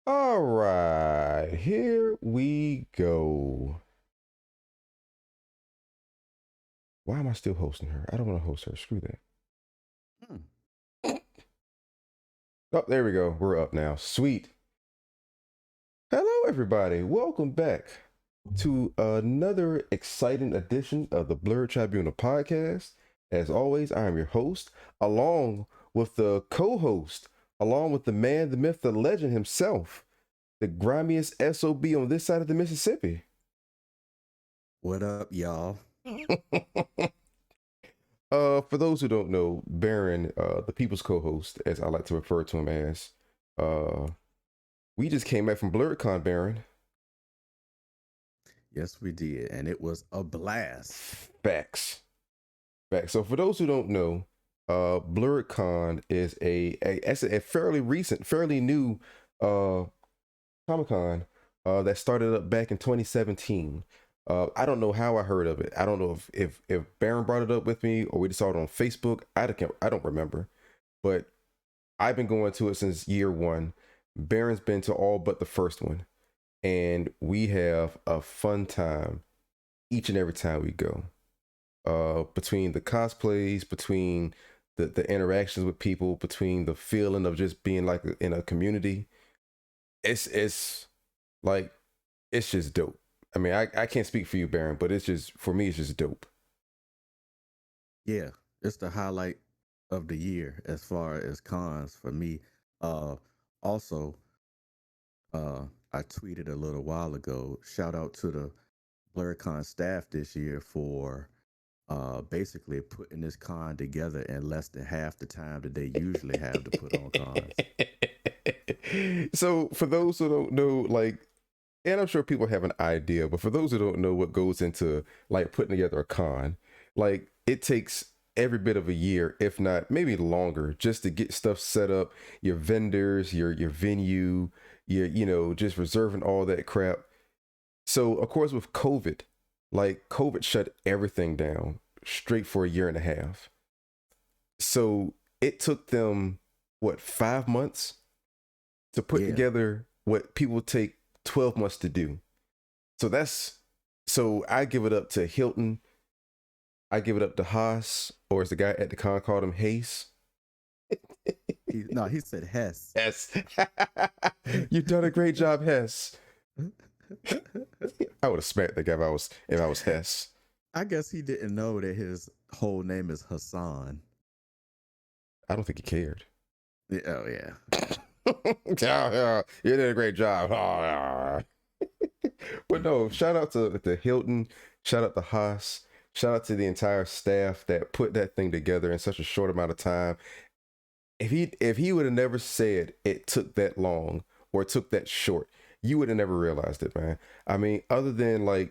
All right, here we go. Why am I still hosting her? I don't want to host her. Screw that. Oh, there we go. We're up now. Sweet. Hello, everybody. Welcome back to another exciting edition of the Blerd Tribunal podcast. As always, I am your host, along with the co-host, along with the man, the myth, the legend himself, the grimiest SOB on this side of the Mississippi. What up, y'all? For those who don't know, Baron, the people's co-host, as I like to refer to him as, we just came back from Blerdcon, Baron. Yes, we did, and it was a blast. Facts. So for those who don't know, Blerdcon is a fairly recent, fairly new Comic-Con that started up back in 2017. I don't know how I heard of it. I don't know if Baron brought it up with me or we just saw it on Facebook. I don't remember. But I've been going to it since year one. Baron's been to all but the first one. And we have a fun time each and every time we go. Between the cosplays, between the interactions with people, between the feeling of just being like in a community, it's just dope. I mean, I can't speak for you, Baron, but it's just, for me, it's just dope. Yeah, it's the highlight of the year as far as cons for me. Also, I tweeted a little while ago, shout out to the Blerdcon staff this year for basically putting this con together in less than half the time that they usually have to put on cons. So for those who don't know, and I'm sure people have an idea, but for those who don't know what goes into putting together a con, it takes every bit of a year, if not maybe longer, just to get stuff set up, your vendors, your venue, your just reserving all that crap. So of course with COVID, COVID shut everything down straight for a year and a half. So it took them 5 months to put together what people take 12 months to do. So I give it up to Hilton. I give it up to Haas, or as the guy at the con called him, Hayes. He said Hess. Hess. You've done a great job, Hess. I would have smacked that guy if I was Hess. I guess he didn't know that his whole name is Hassan. I don't think he cared. Oh yeah. Yeah, you did a great job. But no, shout out to Hilton, shout out to Haas, shout out to the entire staff that put that thing together in such a short amount of time. If he would have never said it took that long or it took that short, you would have never realized it, man. I mean, other than the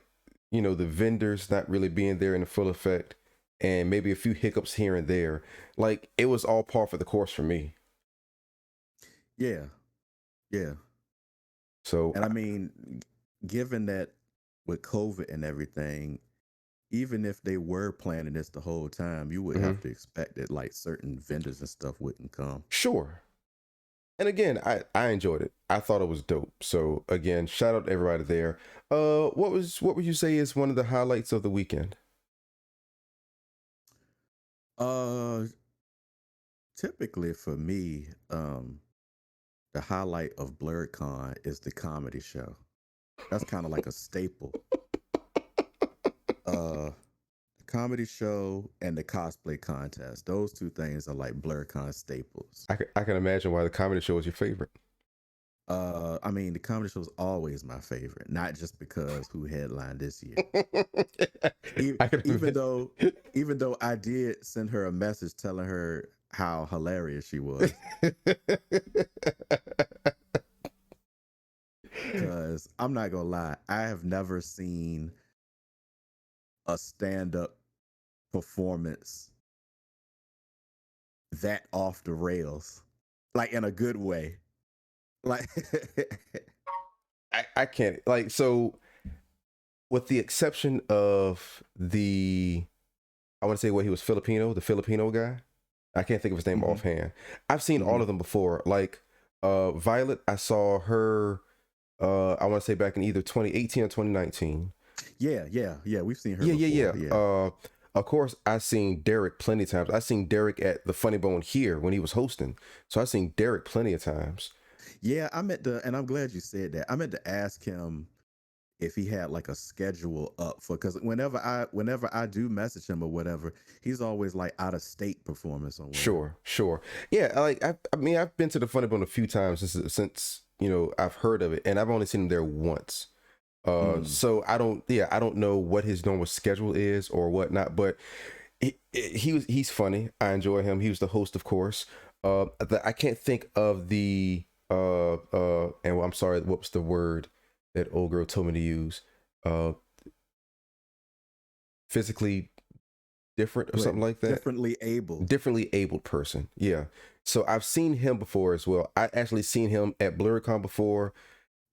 vendors not really being there in the full effect and maybe a few hiccups here and there, it was all par for the course for me. Yeah. So, and I mean, given that with COVID and everything, even if they were planning this the whole time, you would have to expect that certain vendors and stuff wouldn't come. Sure. And again, I enjoyed it. I thought it was dope. So again, shout out to everybody there. What would you say is one of the highlights of the weekend? Typically for me, the highlight of Blerdcon is the comedy show. That's kind of like a staple. The comedy show and the cosplay contest. Those two things are like Blerdcon staples. I can imagine why the comedy show is your favorite. I mean, the comedy show is always my favorite, not just because who headlined this year. Even though I did send her a message telling her how hilarious she was. Because because I'm not gonna lie, I have never seen a stand-up performance that off the rails, like in a good way. Like, I can't like so with the exception of the I want to say what he was Filipino, the Filipino guy. I can't think of his name hmm offhand. I've seen all hmm of them before. Like Violet, I saw her I want to say back in either 2018 or 2019. yeah. We've seen her Yeah, yeah, before. yeah. Yeah, Of course, I've seen Derek plenty of times. I've seen Derek at the Funny Bone here when he was hosting. So I've seen Derek plenty of times. yeah. I meant to, and I'm glad you said that. I meant to ask him if he had like a schedule up for, because whenever I do message him or whatever, he's always like out of state performance somewhere. Sure, sure. Yeah, like I mean, I've been to the Funny Bone a few times since you know I've heard of it, and I've only seen him there once. Mm. So I don't know what his normal schedule is or whatnot, but he's funny. I enjoy him. He was the host, of course. I can't think of the and well, I'm sorry, what was the word that old girl told me to use? Uh, physically different or But something like that. differently able. Differently abled person. Yeah. So I've seen him before as well. I actually seen him at Blerdcon before,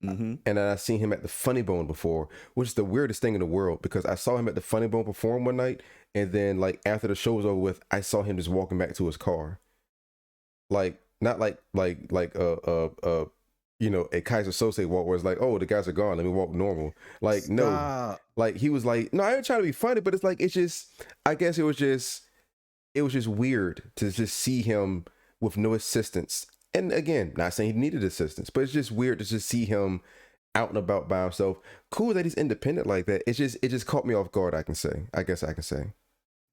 Mm-hmm. and I've seen him at the Funny Bone before, which is the weirdest thing in the world because I saw him at the Funny Bone perform one night, and then like after the show was over with, I saw him just walking back to his car. Like not like you know, a Kaiser Sose walk where it's like, oh, the guys are gone, let me walk normal. Like no, Stop. like he was like, no, I ain't trying to be funny, but it's like it's just, I guess it was just weird to just see him with no assistance. And again, not saying he needed assistance, but it's just weird to just see him out and about by himself. Cool that he's independent like that. It just caught me off guard, I can say. I guess I can say.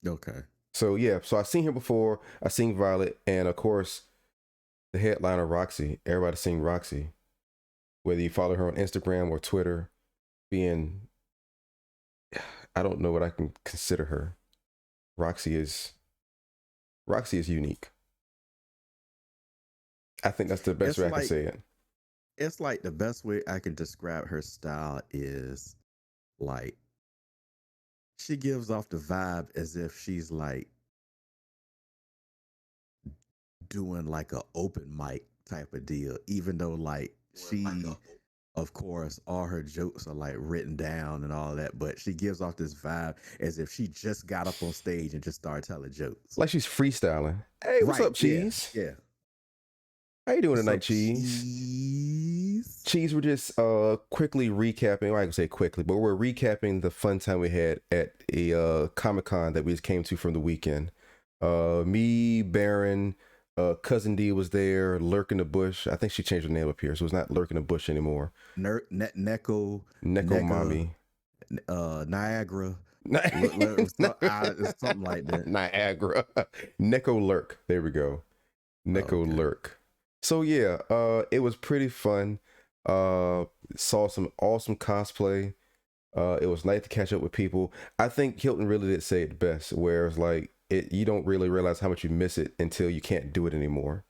Okay. So yeah, so I've seen her before. I've seen Violet, and of course the headliner Roxy. Everybody's seen Roxy. Whether you follow her on Instagram or Twitter, being I don't know what I can consider her. Roxy is Roxy is unique. I think that's the best It's way I can like say it. it's like the best way I can describe her style is like she gives off the vibe as if she's like doing like a open mic type of deal, even though like she, of course, all her jokes are like written down and all that, but she gives off this vibe as if she just got up on stage and just started telling jokes. Like she's freestyling. Hey, what's Right. up, Yeah. Cheese? Yeah. How you doing What's tonight, up, Cheese? cheese? Cheese, we're just quickly recapping. Well, I can say quickly, but we're recapping the fun time we had at a Comic-Con that we just came to from the weekend. Me, Baron, Cousin D was there, Lurk in the Bush. I think she changed her name up here, so it's not Lurk in the Bush anymore. Neko, Neko Mommy. Niagara. It's something like that. Niagara. Neko Lurk. There we go. Neko Okay. Lurk. So yeah, it was pretty fun. Saw some awesome cosplay. It was nice to catch up with people. I think Hilton really did say it best, where it's like you don't really realize how much you miss it until you can't do it anymore.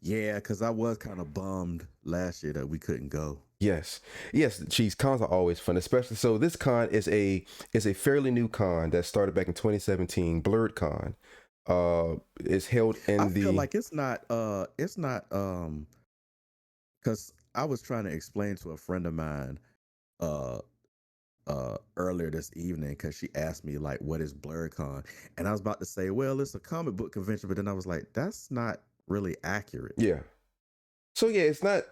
Yeah, because I was kind of bummed last year that we couldn't go. Yes, yes. Cheese cons are always fun, especially so. This con is a fairly new con that started back in 2017. Blerdcon, is held I in feel the like it's not because I was trying to explain to a friend of mine uh earlier this evening because she asked me like what is BlerdCon, and I was about to say, well, it's a comic book convention, but then I was like, that's not really accurate. yeah. So yeah, it's not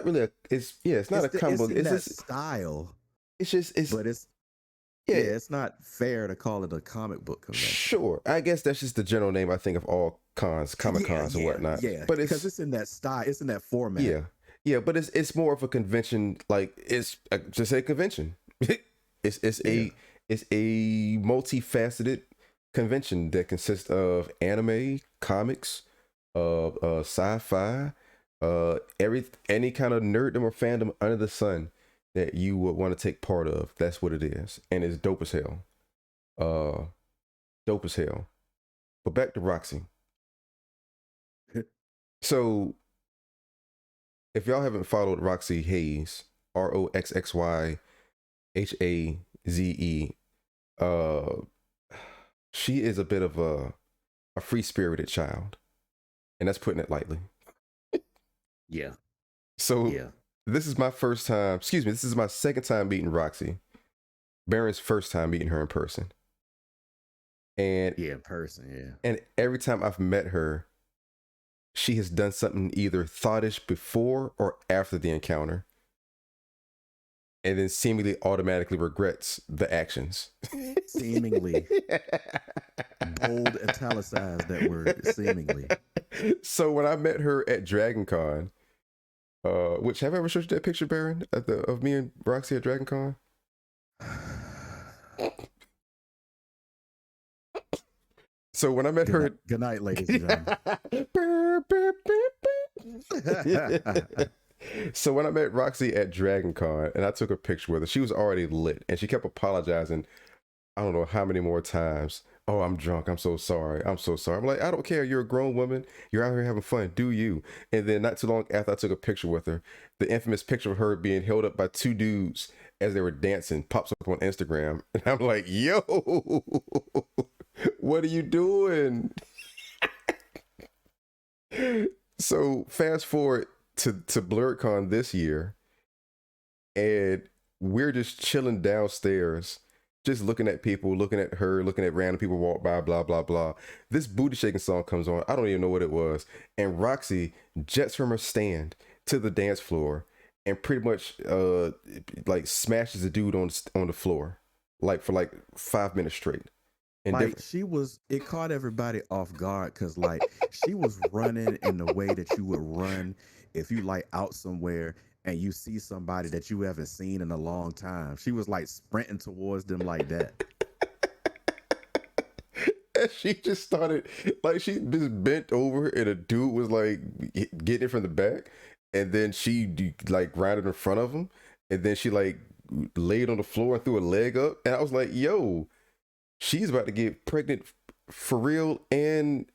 really a it's not a comic It's book. in It's that just style, it's but it's yeah, yeah, it's not fair to call it a comic book convention. sure. I guess that's just the general name I think of all cons, comic Yeah, cons and yeah, whatnot. yeah. But Because it's it's in that style, it's in that format. yeah, yeah. But it's more of a convention. Like it's just a convention. It's Yeah. it's a multifaceted convention that consists of anime, comics, sci-fi, any kind of nerddom or fandom under the sun that you would want to take part of. That's what it is, and it's dope as hell. Uh, dope as hell. But back to Roxy. So if y'all haven't followed Roxy Hayes, Roxyhaze, uh, she is a bit of a free spirited child, and that's putting it lightly. Yeah. So Yeah. this is my first time. Excuse me. This is my second time meeting Roxy. Baron's first time meeting her in person. And Yeah, in person, yeah. and every time I've met her, she has done something either thoughtish before or after the encounter, and then seemingly automatically regrets the actions. Seemingly. Bold, italicized that word, seemingly. So when I met her at DragonCon, which have I ever showed you that picture, Baron, of me and Roxy at DragonCon? So when I met her, good night, ladies and gentlemen. So when I met Roxy at DragonCon and I took a picture with her, she was already lit, and she kept apologizing. I don't know how many more times. Oh, I'm drunk. I'm so sorry. I'm so sorry. I'm like, I don't care. You're a grown woman. You're out here having fun. Do you? And then not too long after I took a picture with her, the infamous picture of her being held up by two dudes as they were dancing pops up on Instagram. And I'm like, yo, what are you doing? So fast forward to Blerdcon this year, and we're just chilling downstairs, just looking at people, looking at her, looking at random people walk by, blah, blah, blah. This booty shaking song comes on. I don't even know what it was. And Roxy jets from her stand to the dance floor and pretty much like smashes the dude on the floor, like for like 5 minutes straight. And like it caught everybody off guard because like she was running in the way that you would run if you like out somewhere and you see somebody that you haven't seen in a long time. She was like sprinting towards them like that. And she just started, like, she just bent over and a dude was like getting it from the back. And then she like rounded in front of him. And then she like laid on the floor and threw her leg up. And I was like, yo, she's about to get pregnant for real and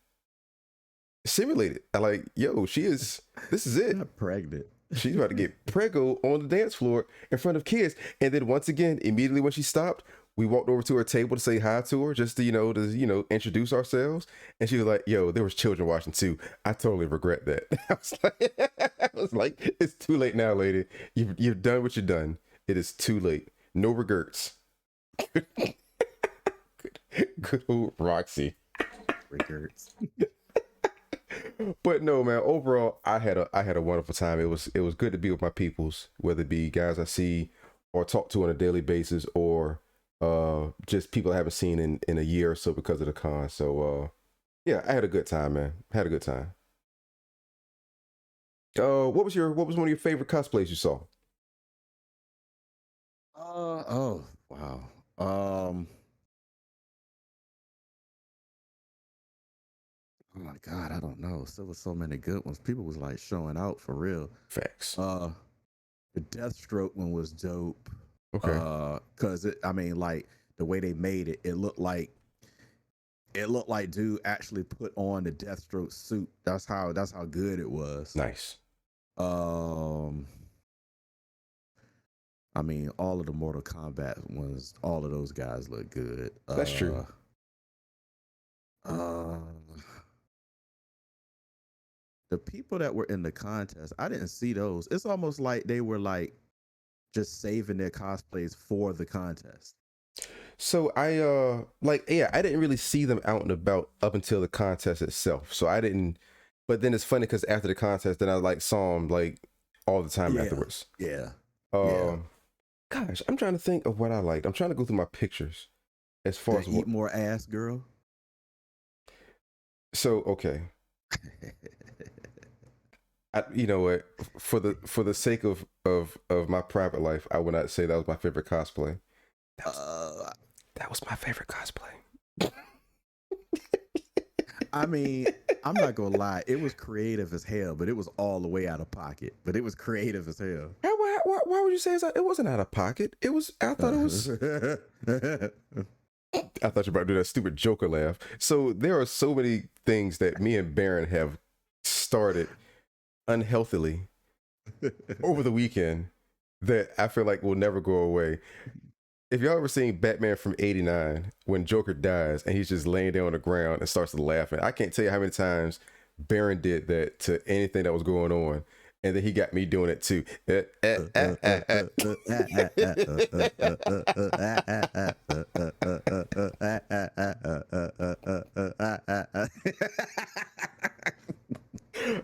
simulated. I like, yo, this is it. Not pregnant. She's about to get preggo on the dance floor in front of kids. And then once again, immediately when she stopped, we walked over to her table to say hi to her, just to introduce ourselves. And she was like, yo, there was children watching too. I totally regret that. I was like, it's too late now, lady. You've done what you've done. It is too late. No regrets. Good old Roxy. Regrets. But no, man, overall I had a wonderful time. It was good to be with my peoples, whether it be guys I see or talk to on a daily basis, or just people I haven't seen in a year or so because of the con. So yeah, I had a good time, man. Had a good time. What was one of your favorite cosplays you saw? Oh wow. Oh my God, I don't know. There was so many good ones. People was like showing out for real. Facts. The Deathstroke one was dope. Okay. Cause like the way they made it, it looked like dude actually put on the Deathstroke suit. That's how good it was. Nice. I mean, all of the Mortal Kombat ones, all of those guys look good. That's true. The people that were in the contest, I didn't see those. It's almost like they were like just saving their cosplays for the contest. So I I didn't really see them out and about up until the contest itself. So I didn't, but then it's funny because after the contest, then I like saw them like all the time afterwards. Yeah. Gosh, I'm trying to think of what I liked. I'm trying to go through my pictures as far as eat more ass, girl. So okay. You know what? For the sake of my private life, I would not say that was my favorite cosplay. That was my favorite cosplay. I mean, I'm not gonna lie, it was creative as hell, but it was all the way out of pocket. But it was creative as hell. Why would you say it wasn't out of pocket? It was. I thought it was. I thought you were about to do that stupid Joker laugh. So there are so many things that me and Baron have started unhealthily over the weekend that I feel like will never go away. If y'all ever seen Batman from '89 when Joker dies and he's just laying there on the ground and starts laughing, I can't tell you how many times Baron did that to anything that was going on, and then he got me doing it too. I'm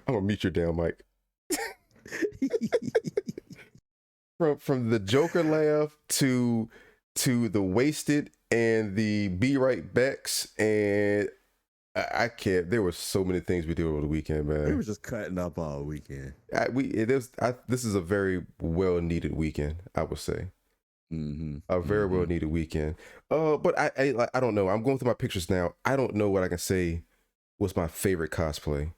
gonna mute your down mic. From the Joker laugh to the wasted and the be right backs, and I can't. There were so many things we did over the weekend, man. We were just cutting up all weekend. This is a very well needed weekend, I would say. A very well needed weekend. But I don't know. I'm going through my pictures now. I don't know what I can say was my favorite cosplay.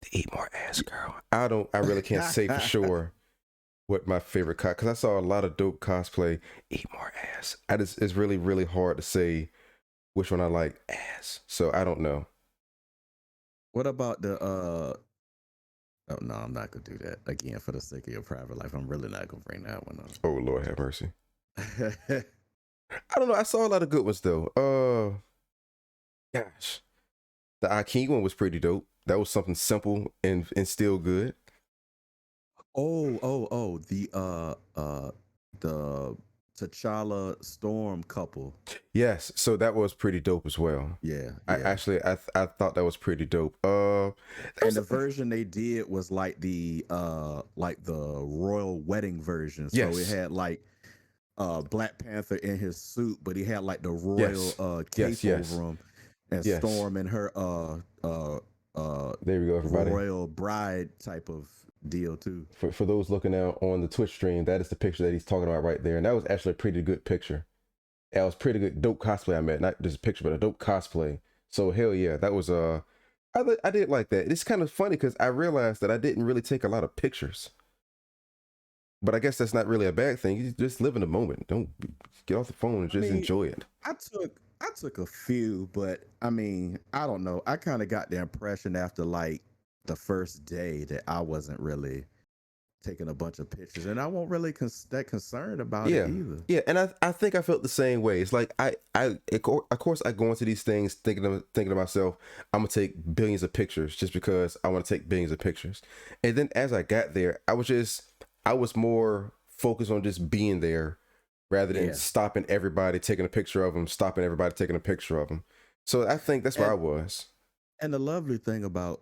The Eat More Ass Girl. I really can't say for sure what my favorite because I saw a lot of dope cosplay. Eat more ass. It's really, really hard to say which one I like ass. So I don't know. What about the oh no, I'm not gonna do that again for the sake of your private life. I'm really not gonna bring that one up. Oh Lord have mercy. I don't know. I saw a lot of good ones though. Gosh. The Akin one was pretty dope. That was something simple and still good. The T'Challa Storm couple. Yes, so that was pretty dope as well. Yeah. I thought that was pretty dope. And the version they did was like the royal wedding version. So yes. It had like Black Panther in his suit, but he had like the royal cape over him, and Storm in her there we go, everybody. Royal bride type of deal too. For those looking out on the Twitch stream, that is the picture that he's talking about right there, and that was actually a pretty good picture. That was pretty good, dope cosplay. I meant not just a picture, but a dope cosplay. So hell yeah, that was I did like that. It's kind of funny because I realized that I didn't really take a lot of pictures, but I guess that's not really a bad thing. You just live in the moment. Don't get off the phone and just enjoy it. I took a few, but I mean, I don't know. I kind of got the impression after like the first day that I wasn't really taking a bunch of pictures, and I won't really that concerned about it either. Yeah, and I think I felt the same way. It's like of course I go into these things thinking to myself, I'm gonna take billions of pictures just because I want to take billions of pictures. And then as I got there, I was more focused on just being there rather than stopping everybody, taking a picture of them, stopping everybody, taking a picture of them. So I think that's where I was. And the lovely thing about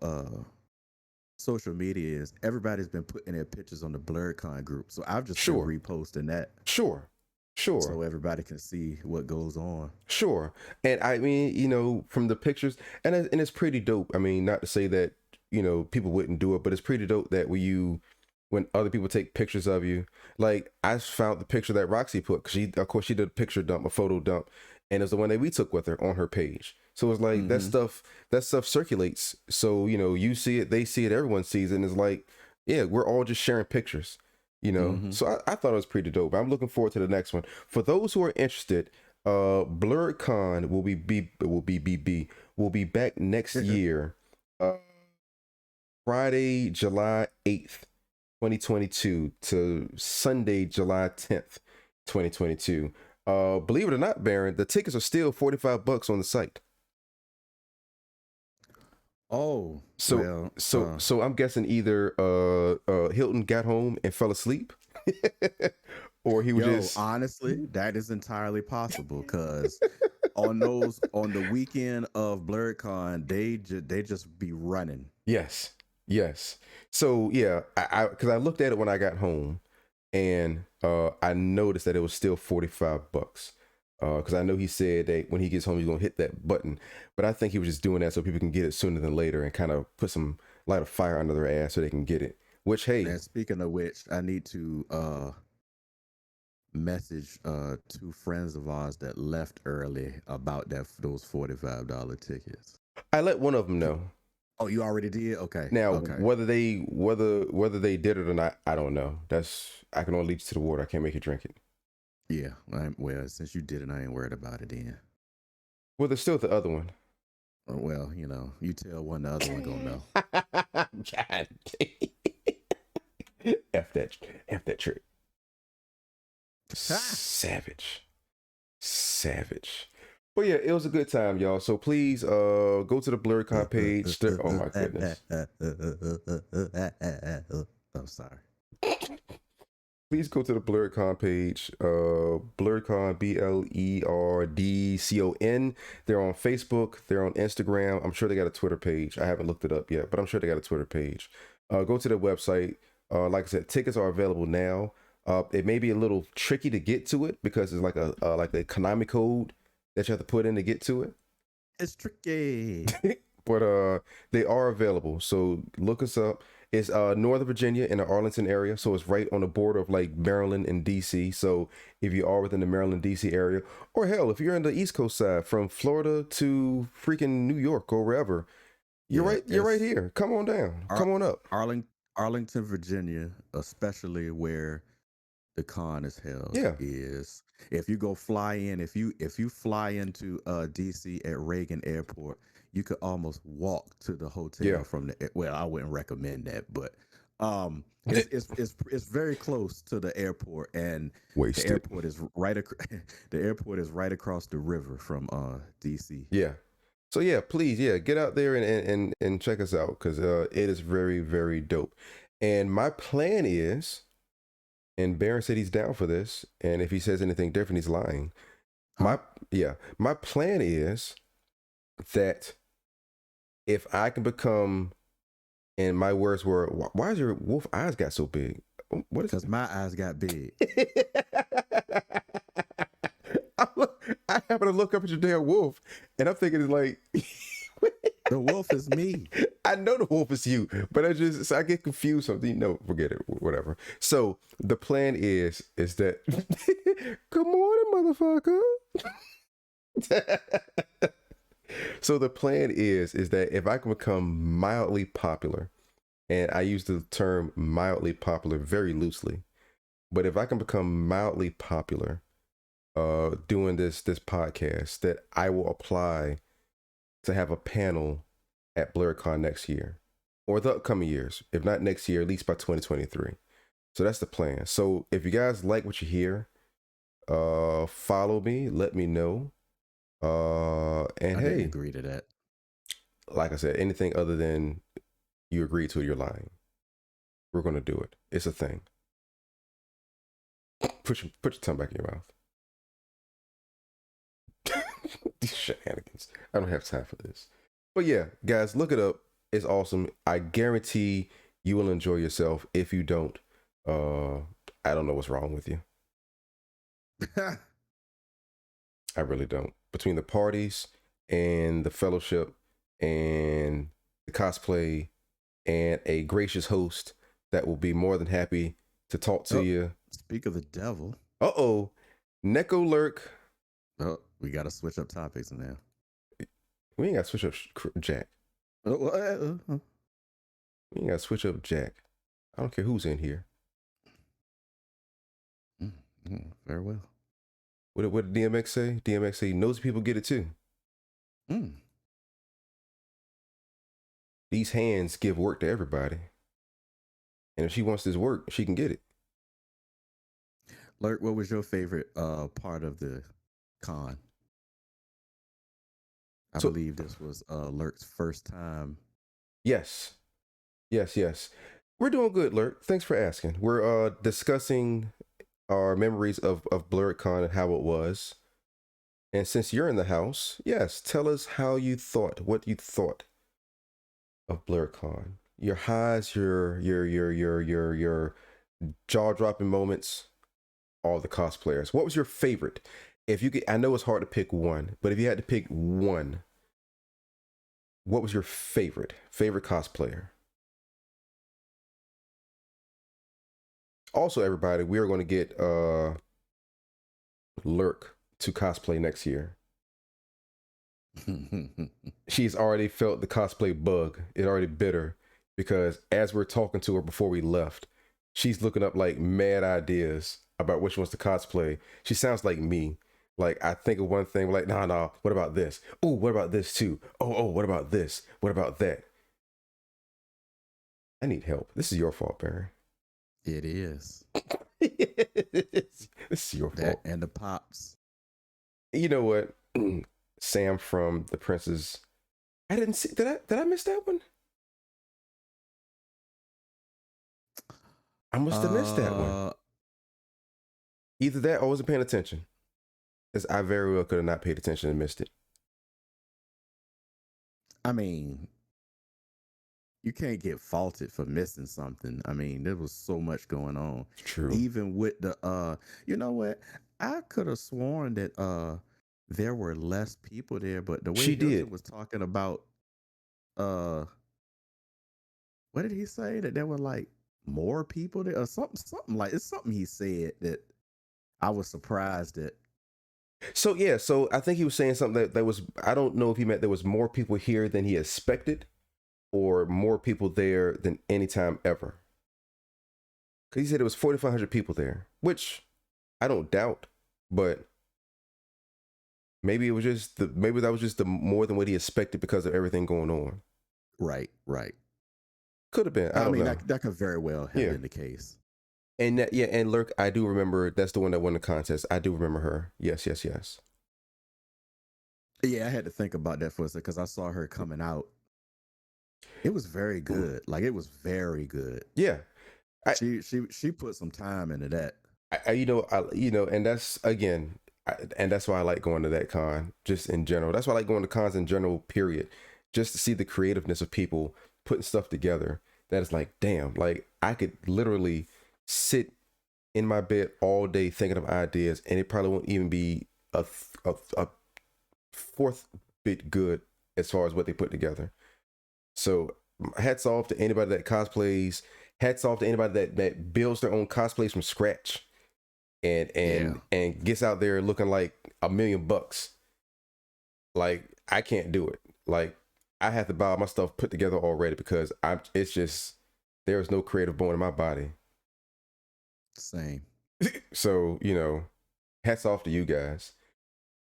social media is everybody's been putting their pictures on the Blerdcon group. So I've just been reposting that. Sure. So everybody can see what goes on. Sure. And I mean, from the pictures, and it's pretty dope. I mean, not to say that, people wouldn't do it, but it's pretty dope that when other people take pictures of you, like I found the picture that Roxy put, because she did a picture dump, a photo dump, and it's the one that we took with her on her page. So it's like that stuff circulates. So, you see it, they see it, everyone sees it, and it's like, yeah, we're all just sharing pictures, So I thought it was pretty dope. I'm looking forward to the next one. For those who are interested, Blerdcon will be back next year, Friday, July 8th, 2022 to Sunday, July 10th, 2022. Believe it or not, Baron, the tickets are still $45 on the site. Oh, so I'm guessing either Hilton got home and fell asleep, or he was honestly, that is entirely possible, because on the weekend of Blerdcon, they just be running. Yes. So yeah, because I looked at it when I got home, and I noticed that it was still $45. Because I know he said that when he gets home, he's gonna hit that button. But I think he was just doing that so people can get it sooner than later and kind of put some light of fire under their ass so they can get it. Which, hey, and speaking of which, I need to message 2 friends of ours that left early about those $45 tickets. I let one of them know. Oh, you already did? Okay. Now, whether they did it or not, I don't know. I can only lead you to the water. I can't make you drink it. Yeah. Well, since you did it, I ain't worried about it then. Well, there's still the other one. Well, you tell one, the other one gonna know. God. F that trick. Savage. But yeah, it was a good time, y'all. So please go to the Blerdcon page. Oh my goodness. I'm sorry. Please go to the Blerdcon page. Blerdcon, Blerdcon. They're on Facebook. They're on Instagram. I'm sure they got a Twitter page. I haven't looked it up yet, but I'm sure they got a Twitter page. Go to their website. Like I said, tickets are available now. It may be a little tricky to get to it because it's like a Konami code that you have to put in to get to it. It's tricky. But they are available. So look us up. It's Northern Virginia in the Arlington area. So it's right on the border of like Maryland and DC. So if you are within the Maryland, DC area, or hell, if you're in the East Coast side from Florida to freaking New York or wherever, you're right here. Come on down. Come on up. Arlington, Virginia, especially where the con is held, is if you go fly in, if you fly into DC at Reagan Airport, you could almost walk to the hotel from the. Well, I wouldn't recommend that, but it's very close to the airport, and the airport is right. The airport is right across the river from DC. Yeah. So yeah, please, get out there and check us out because it is very, very dope. And my plan is. And Baron said he's down for this. And if he says anything different, he's lying. My plan is that if I can become, and my words were, why is your wolf eyes got so big? What is because my eyes got big. I happen to look up at your damn wolf, and I'm thinking it's like the wolf is me. I know the wolf is you, but I get confused. Something, no, forget it, whatever. So the plan is that good morning, motherfucker. So the plan is that if I can become mildly popular, and I use the term mildly popular very loosely, but if I can become mildly popular, doing this podcast, that I will apply to have a panel at Blerdcon next year or the upcoming years. If not next year, at least by 2023. So that's the plan. So if you guys like what you hear, follow me, let me know. And I hey, didn't agree to that. Like I said, anything other than you agreed to, you're lying. We're going to do it. It's a thing. Put your tongue back in your mouth. These shenanigans. I don't have time for this. But yeah, guys, look it up. It's awesome. I guarantee you will enjoy yourself. If you don't, I don't know what's wrong with you. I really don't. Between the parties and the fellowship and the cosplay and a gracious host that will be more than happy to talk to you. Speak of the devil. Uh-oh. Neko Lurk. Oh, we got to switch up topics now. We ain't got to switch up Jack. We ain't got to switch up Jack. I don't care who's in here. Very well. What did DMX say? DMX say nosy people get it too. These hands give work to everybody. And if she wants this work, she can get it. Lurk, what was your favorite part of the con? I believe this was Lurk's first time. Yes. We're doing good, Lurk. Thanks for asking. We're discussing our memories of Blerdcon and how it was. And since you're in the house, yes, tell us what you thought of Blerdcon. Your highs, your jaw-dropping moments, all the cosplayers. What was your favorite? If you could, I know it's hard to pick one, but if you had to pick one, what was your favorite cosplayer? Also, everybody, we are going to get Lurk to cosplay next year. She's already felt the cosplay bug. It already bit her because as we're talking to her before we left, she's looking up like mad ideas about which ones to cosplay. She sounds like me. Like I think of one thing, we're like, nah, what about this? Oh, what about this too? Oh, what about this? What about that? I need help. This is your fault, Barry. It is. It's your fault. And the pops. You know what? Sam from The Princess. I didn't see. Did I miss that one? I must have missed that one. Either that or I wasn't paying attention. Because I very well could have not paid attention and missed it. I mean, you can't get faulted for missing something. I mean, there was so much going on. True. Even with the you know what? I could have sworn that there were less people there, but the way she was talking about what did he say? That there were like more people there or something like it's something he said that I was surprised at. So yeah, so I think he was saying something that was, I don't know if he meant there was more people here than he expected or more people there than any time ever. Because he said it was 4,500 people there, which I don't doubt, but maybe it was just maybe that was just the more than what he expected because of everything going on. Right. Could have been. I mean, that could very well have been the case. And that, and Lurk, I do remember, that's the one that won the contest. I do remember her. Yes. Yeah, I had to think about that for a second because I saw her coming out. It was very good. Like, it was very good. Yeah. She put some time into that. And that's, again, and that's why I like going to that con, just in general. That's why I like going to cons in general, period. Just to see the creativeness of people putting stuff together. That is like, damn, like, I could literally sit in my bed all day thinking of ideas, and it probably won't even be a fourth bit good as far as what they put together. So hats off to anybody that cosplays. Hats off to anybody that builds their own cosplays from scratch and gets out there looking like $1 million. Like, I can't do it. Like, I have to buy all my stuff put together already because it's just, there's no creative bone in my body. Same. So, hats off to you guys.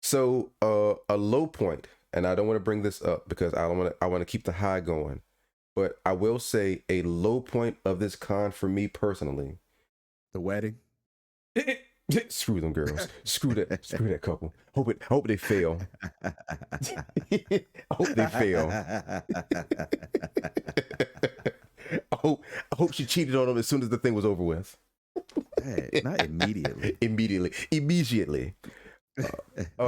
So, a low point, and I don't want to bring this up because I want to keep the high going, but I will say a low point of this con for me personally. The wedding. Screw them girls. Screw that couple. Hope they fail. I hope they fail. I hope she cheated on him as soon as the thing was over with. Not immediately. Immediately.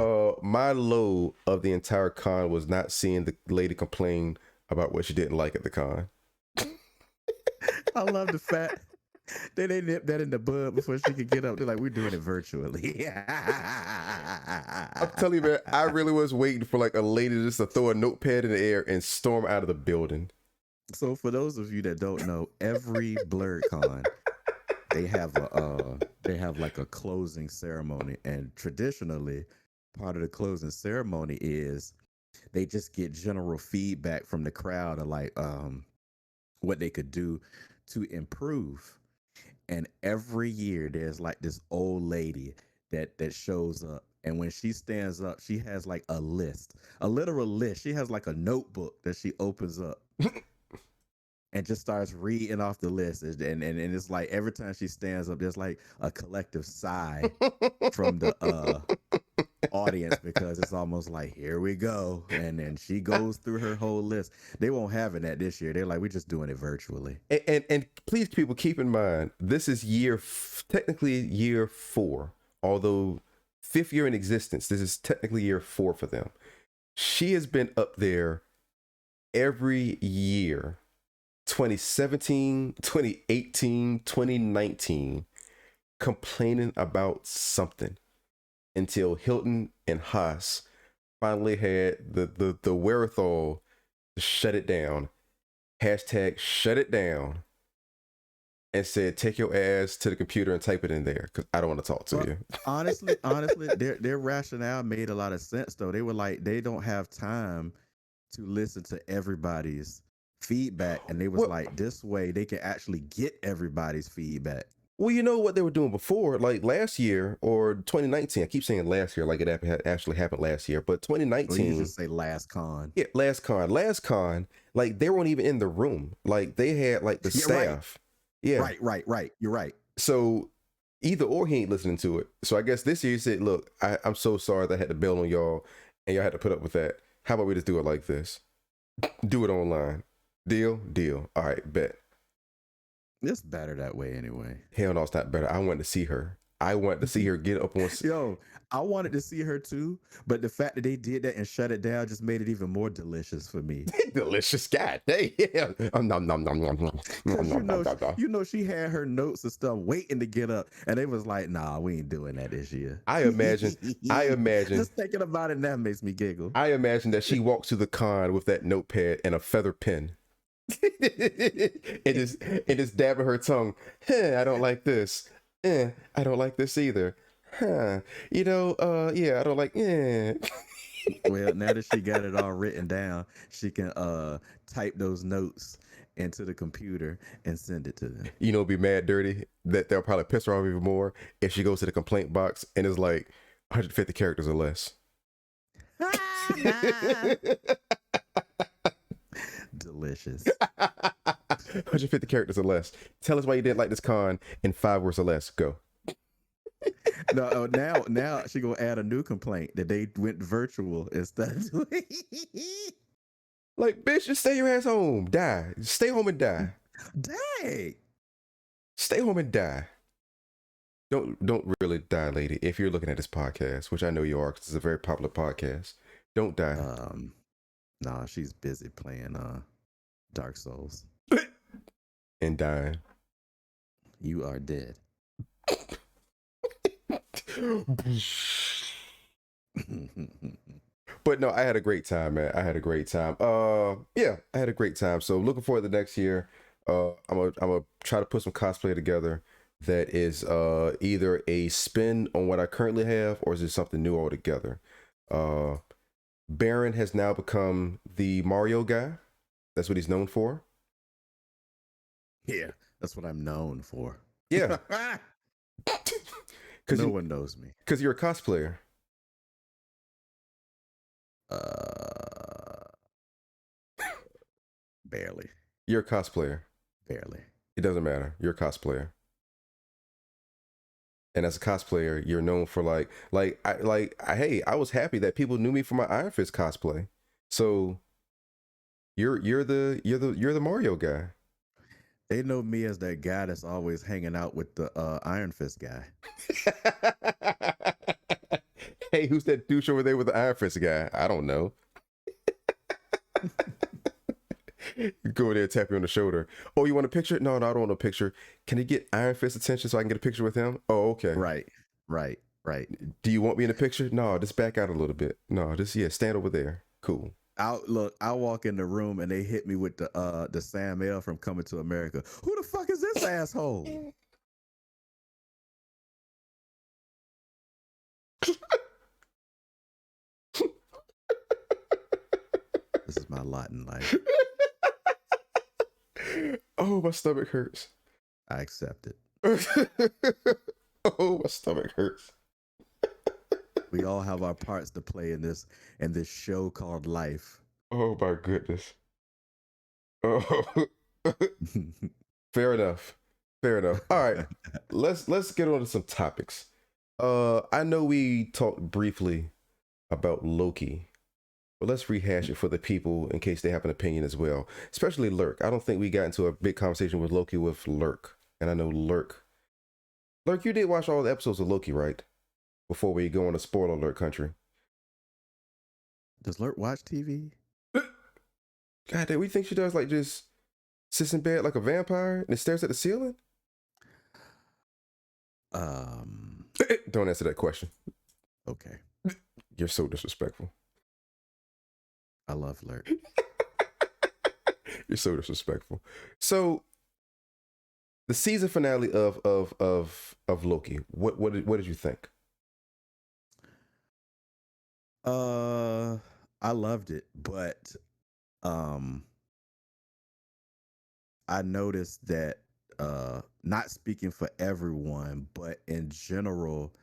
My low of the entire con was not seeing the lady complain about what she didn't like at the con. I love the fact that they nipped that in the bud before she could get up. They're like, we're doing it virtually. I'm telling you, man, I really was waiting for like a lady just to throw a notepad in the air and storm out of the building. So for those of you that don't know, every Blerdcon, they have like a closing ceremony, and traditionally part of the closing ceremony is they just get general feedback from the crowd of like what they could do to improve. And every year there's like this old lady that shows up, and when she stands up, she has like a literal list. She has like a notebook that she opens up and just starts reading off the list. And it's like every time she stands up, there's like a collective sigh from the audience because it's almost like, here we go. And then she goes through her whole list. They won't have it this year. They're like, we're just doing it virtually. And please, people, keep in mind, this is technically year 4, although 5th year in existence. This is technically year 4 for them. She has been up there every year. 2017, 2018, 2019, complaining about something until Hilton and Haas finally had the wherewithal to shut it down. Hashtag shut it down. And said, take your ass to the computer and type it in there because I don't want to talk to you. Honestly, their rationale made a lot of sense though. They were like, they don't have time to listen to everybody's feedback, and they was like, this way they can actually get everybody's feedback. Well, you know what they were doing before, like last year or 2019. I keep saying last year like it actually happened last year, but 2019. Well, you just say last con. Yeah, last con. Like they weren't even in the room. Like they had like the staff. Yeah. Right. You're right. So either or he ain't listening to it. So I guess this year he said, "Look, I'm so sorry that I had to bail on y'all, and y'all had to put up with that. How about we just do it like this? Do it online. Deal, deal. All right, bet." It's better that way anyway. Hell no, it's not better. I wanted to see her. I wanted to see her get up on. Yo, I wanted to see her too, but the fact that they did that and shut it down just made it even more delicious for me. Delicious. God damn. Nom, nom, nom, nom, nom. Because Nom, nom, nom, nom. you know, she had her notes and stuff waiting to get up, and they was like, "Nah, we ain't doing that this year." I imagine. Just thinking about it now makes me giggle. I imagine that she walks to the con with that notepad and a feather pen. and just dabbing her tongue. I don't like this. I don't like this either. Yeah, I don't like. Well, now that she got it all written down, she can type those notes into the computer and send it to them. It'd be mad dirty that they'll probably piss her off even more if she goes to the complaint box and it's like 150 characters or less. Delicious. 150 characters or less. Tell us why you didn't like this con in 5 words or less. Go. No, now she gonna add a new complaint that they went virtual instead of doing. Like, bitch, just stay your ass home. Die. Stay home and die. Dang. Stay home and die. Don't really die, lady. If you're looking at this podcast, which I know you are, because it's a very popular podcast, don't die. Nah, she's busy playing Dark Souls and dying. You are dead. But no, I had a great time, man. I had a great time. Yeah, I had a great time. So looking forward to next year. I'm gonna try to put some cosplay together that is either a spin on what I currently have or is it something new altogether. Baron has now become the Mario guy. That's what he's known for. Yeah, that's what I'm known for. Yeah. No one knows me. Because you're a cosplayer. Barely. You're a cosplayer. Barely. It doesn't matter. You're a cosplayer. And as a cosplayer, you're known for hey, I was happy that people knew me for my Iron Fist cosplay. So you're the Mario guy. They know me as that guy that's always hanging out with the Iron Fist guy. Hey, who's that douche over there with the Iron Fist guy? I don't know. Go there, tap you on the shoulder. Oh, you want a picture? No, I don't want a picture. Can he get Iron Fist attention so I can get a picture with him? Oh, okay. Right. Do you want me in a picture? No, just back out a little bit. No, stand over there. Cool. I'll walk in the room and they hit me with the Sam L from Coming to America. Who the fuck is this asshole? This is my lot in life. Oh, my stomach hurts. I accept it. Oh, my stomach hurts. We all have our parts to play in this show called life. Oh my goodness. Oh. Fair enough. All right. Let's get on to some topics. I know we talked briefly about Loki, but let's rehash it for the people in case they have an opinion as well. Especially Lurk. I don't think we got into a big conversation with Loki with Lurk. And I know Lurk, you did watch all the episodes of Loki, right? Before we go into spoiler alert country. Does Lurk watch TV? God damn, we think she does, like, just sits in bed like a vampire and stares at the ceiling? Don't answer that question. Okay. You're so disrespectful. I love Lurk. You're so disrespectful. So the season finale of Loki, what did you think? I loved it, but I noticed that not speaking for everyone, but in general,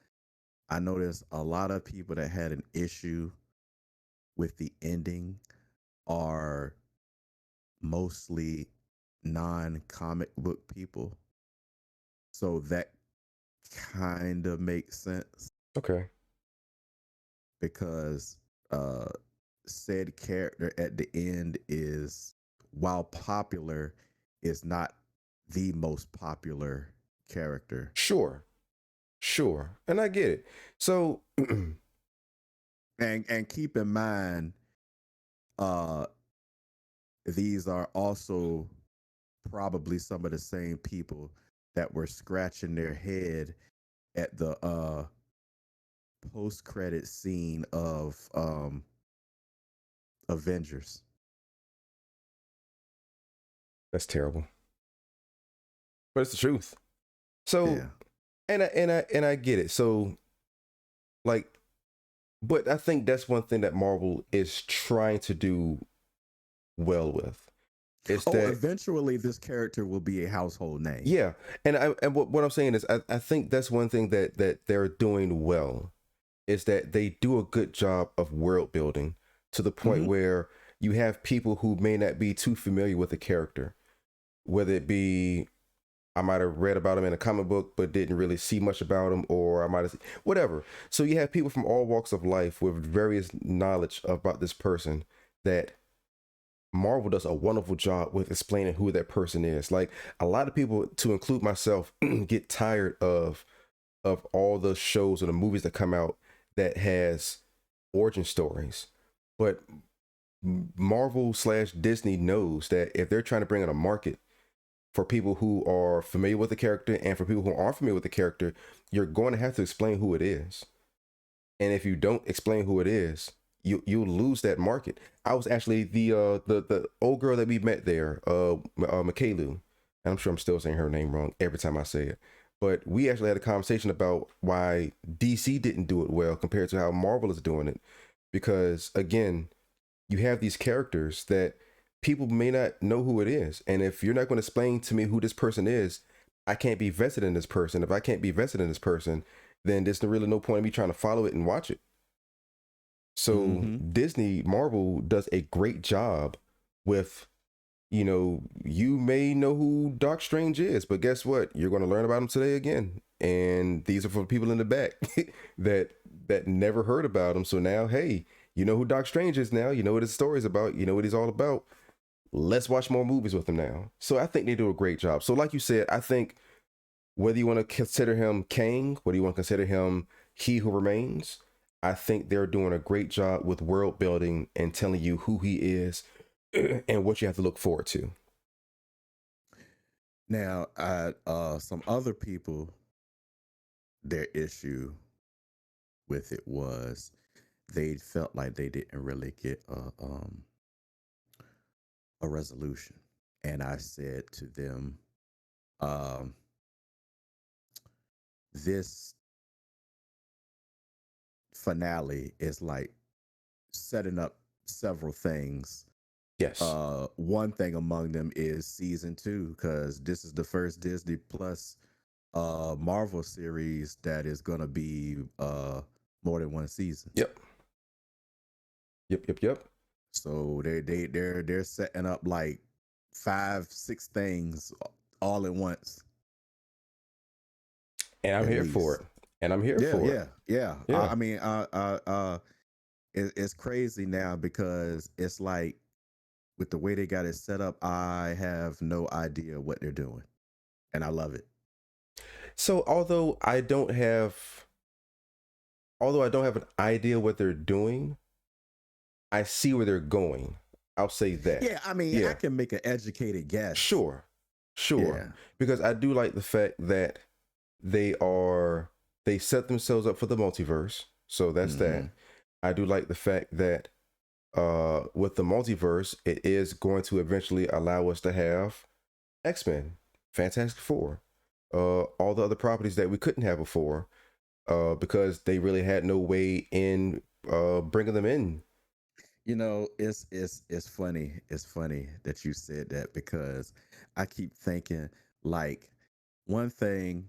I noticed a lot of people that had an issue with the ending are mostly non-comic book people. So that kind of makes sense Okay. because uh said character at the end is, while popular, is not the most popular character. Sure. Sure. And I get it. So And keep in mind, uh these are also probably some of the same people that were scratching their head at the post credit scene of Avengers. that's terrible. But it's the truth. So Yeah. and I get it. So like, but I think that's one thing that Marvel is trying to do well with. Is Oh, that eventually this character will be a household name. yeah. And what I'm saying is I think that's one thing that they're doing well is that they do a good job of world building to the point Mm-hmm. where you have people who may not be too familiar with the character, whether it be I might have read about him in a comic book, but didn't really see much about him, or I might have whatever. So you have people from all walks of life with various knowledge about this person that Marvel does a wonderful job with explaining who that person is. Like a lot of people, to include myself, get tired of all the shows or the movies that come out that has origin stories, but Marvel slash Disney knows that if they're trying to bring in a market for people who are familiar with the character and for people who aren't familiar with the character, you're going to have to explain who it is. And if you don't explain who it is, you'll lose that market. I was actually the old girl that we met there, Michaelu, and I'm sure I'm still saying her name wrong every time I say it. But we actually had a conversation about why DC didn't do it well compared to how Marvel is doing it. Because again, you have these characters that people may not know who it is. And if you're not going to explain to me who this person is, I can't be vested in this person. If I can't be vested in this person, then there's really no point in me trying to follow it and watch it. So Mm-hmm. Disney, Marvel does a great job with, you may know who Doc Strange is, but guess what? You're going to learn about him today again. And these are for people in the back that never heard about him. So now, hey, you know who Doc Strange is now. You know what his story is about. You know what he's all about. Let's watch more movies with him now. So I think they do a great job. So like you said, I think whether you want to consider him Kang, whether you want to consider him He Who Remains, I think they're doing a great job with world building and telling you who he is and what you have to look forward to. Now, some other people, their issue with it was they felt like they didn't really get a resolution, and I said to them, um, "This finale is like setting up several things. Yes. One thing among them is season 2, because this is the first Disney Plus Marvel series that is gonna be more than one season. Yep. Yep. So they're setting up like 5-6 things all at once, And I'm at here for least. it. And I'm here Yeah, for yeah, it. yeah. Yeah. I mean, it's crazy now because it's like, with the way they got it set up, I have no idea what they're doing, and I love it. So although I don't have an idea what they're doing, I see where they're going. I'll say that. Yeah, I mean, I Yeah. can make an educated guess. Sure. Yeah. Because I do like the fact that they set themselves up for the multiverse. So that's that. Mhm. I do like the fact that with the multiverse, it is going to eventually allow us to have X-Men, Fantastic Four, all the other properties that we couldn't have before, because they really had no way in bringing them in. You know, it's funny. It's funny that you said that, because I keep thinking, like, one thing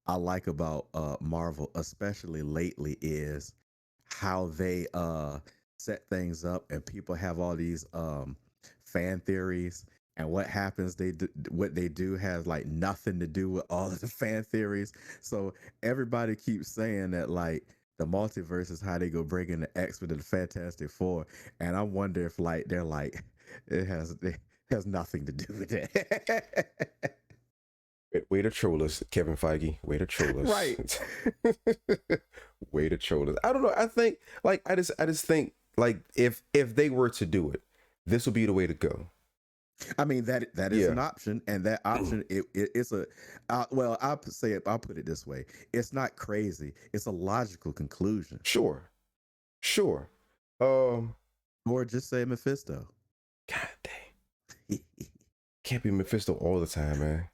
I like about Marvel, especially lately, is how they set things up, and people have all these fan theories, and what happens what they do has like nothing to do with all of the fan theories. So everybody keeps saying that like the multiverse is how they go bring in the X-Men and the Fantastic Four, and I wonder if like they're like it has nothing to do with that. Way to troll us, Kevin Feige. Way to troll us. Right. Way to troll us. I don't know. I think like I just think like if they were to do it, this would be the way to go. I mean that is Yeah. an option, and that option it's a well, I'll put it this way: it's not crazy; it's a logical conclusion. Sure. Sure. Or just say Mephisto. God dang. Can't be Mephisto all the time, man.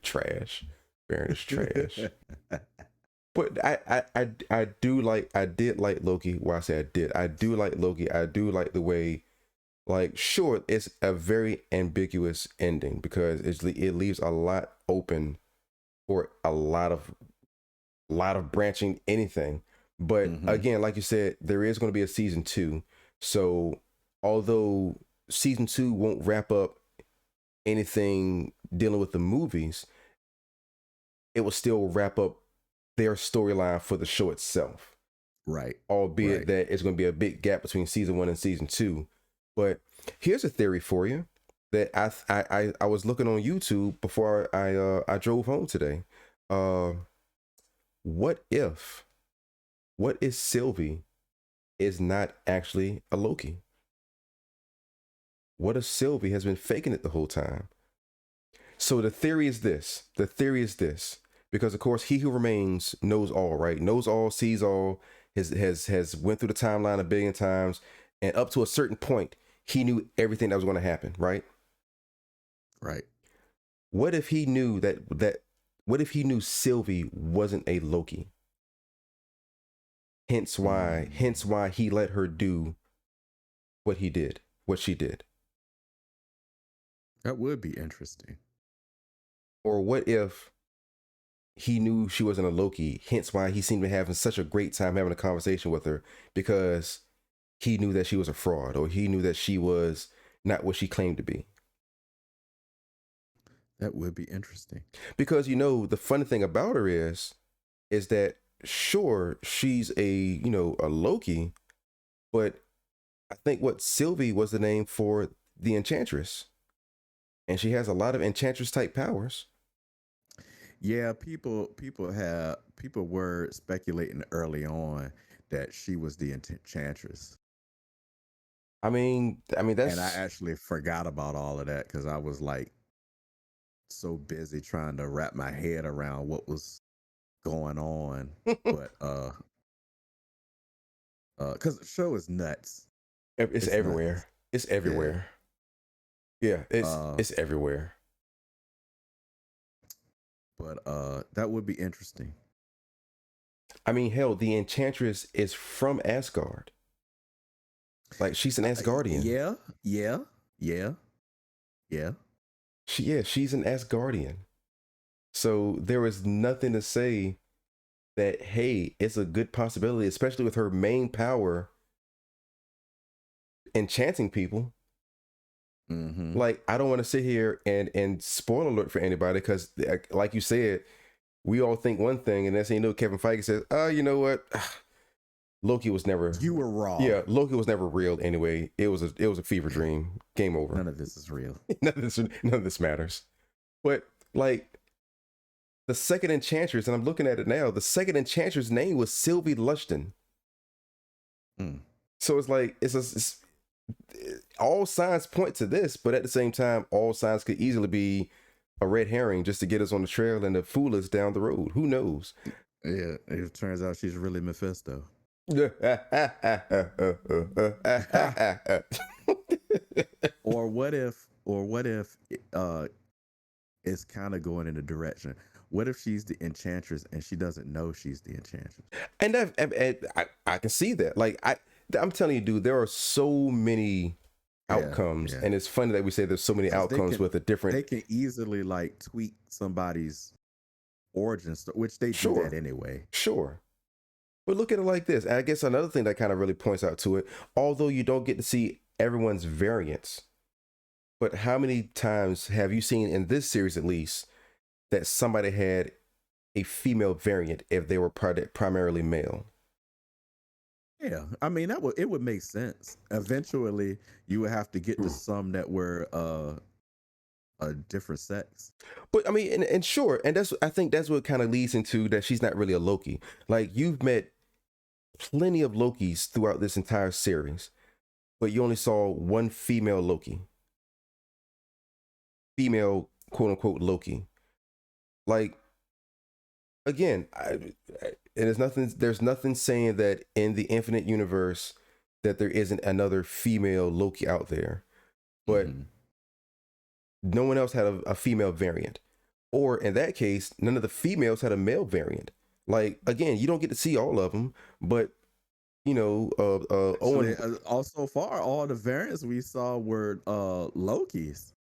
Trash. Baron is trash. But I do like, I did like Loki. Well, I say I did. I do like Loki. I do like the way, like, sure, it's a very ambiguous ending because it leaves a lot open for a lot of branching anything. But again, like you said, there is going to be a season 2. So although season 2 won't wrap up anything dealing with the movies, it will still wrap up their storyline for the show itself. Right. Albeit that it's going to be a big gap between season 1 and season 2. But here's a theory for you that I was looking on YouTube before I drove home today. What if Sylvie is not actually a Loki? What if Sylvie has been faking it the whole time? So the theory is this. Because of course, he who remains knows all, right? Knows all, sees all, has went through the timeline a billion times, and up to a certain point, he knew everything that was going to happen, right? Right. What if he knew what if he knew Sylvie wasn't a Loki? Hence why he let her do what she did. That would be interesting. Or what if he knew she wasn't a Loki, hence why he seemed to be having such a great time having a conversation with her, because he knew that she was a fraud, or he knew that she was not what she claimed to be. That would be interesting. Because, the funny thing about her is that sure, she's a Loki, but I think Sylvie was the name for the Enchantress. And she has a lot of Enchantress type powers. Yeah, people were speculating early on that she was the Enchantress. I mean that's, and I actually forgot about all of that because I was like so busy trying to wrap my head around what was going on. But because the show is nuts. It's everywhere. Nuts. It's everywhere. Yeah, it's everywhere. But that would be interesting. I mean, hell, the Enchantress is from Asgard. Like, she's an Asgardian. Yeah. She's an Asgardian. So there is nothing to say that, hey, it's a good possibility, especially with her main power enchanting people. Like, I don't want to sit here and spoil alert for anybody, because like you said, we all think one thing, and that's Kevin Feige says, you know what, Loki was never. You were wrong. Yeah, Loki was never real anyway. It was a fever dream. Game over. None of this is real. none of this matters. But like, the second Enchantress, and I'm looking at it now, the second Enchantress' name was Sylvie Lushton. So it's like it's all signs point to this, but at the same time, all signs could easily be a red herring just to get us on the trail and to fool us down the road. Who knows? Yeah, it turns out she's really Mephisto. Or what if it's kind of going in a direction? What if she's the Enchantress and she doesn't know she's the Enchantress? And I can see that. Like, I'm telling you, dude, there are so many outcomes, and it's funny that we say there's so many outcomes with a different. They can easily like tweak somebody's origin story, which they do that anyway. Sure, But look at it like this. And I guess another thing that kind of really points out to it, although you don't get to see everyone's variants, but how many times have you seen in this series at least that somebody had a female variant if they were primarily male? Yeah, I mean it would make sense. Eventually, you would have to get to Hmm. some that were a different sex. But I mean, and sure, and I think that's what kind of leads into that she's not really a Loki. Like you've met plenty of Lokis throughout this entire series, but you only saw one female Loki, female quote unquote Loki. Like again, and there's nothing saying that in the infinite universe that there isn't another female Loki out there, but Mm-hmm. no one else had a female variant, or in that case, none of the females had a male variant. Like again, you don't get to see all of them, but you know, Actually, Owen. also far, all the variants we saw were Loki's.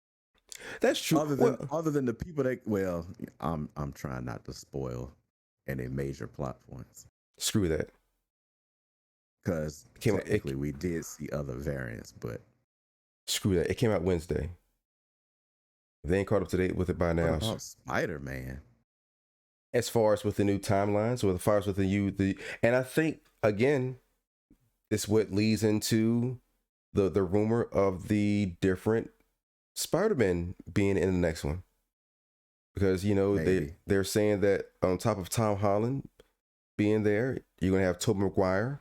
That's true. Well, Other than the people that well, I'm trying not to spoil any major plot points screw that. because It came out. technically we did see other variants, but Screw that. It came out Wednesday. If they ain't caught up to date with it by what now. about Spider-Man? As far as with the new timelines, or as far as with and I think again, it's what leads into the rumor of the different Spider-Man being in the next one, because you know Maybe. they're saying that on top of Tom Holland being there, you're gonna have Tobey Maguire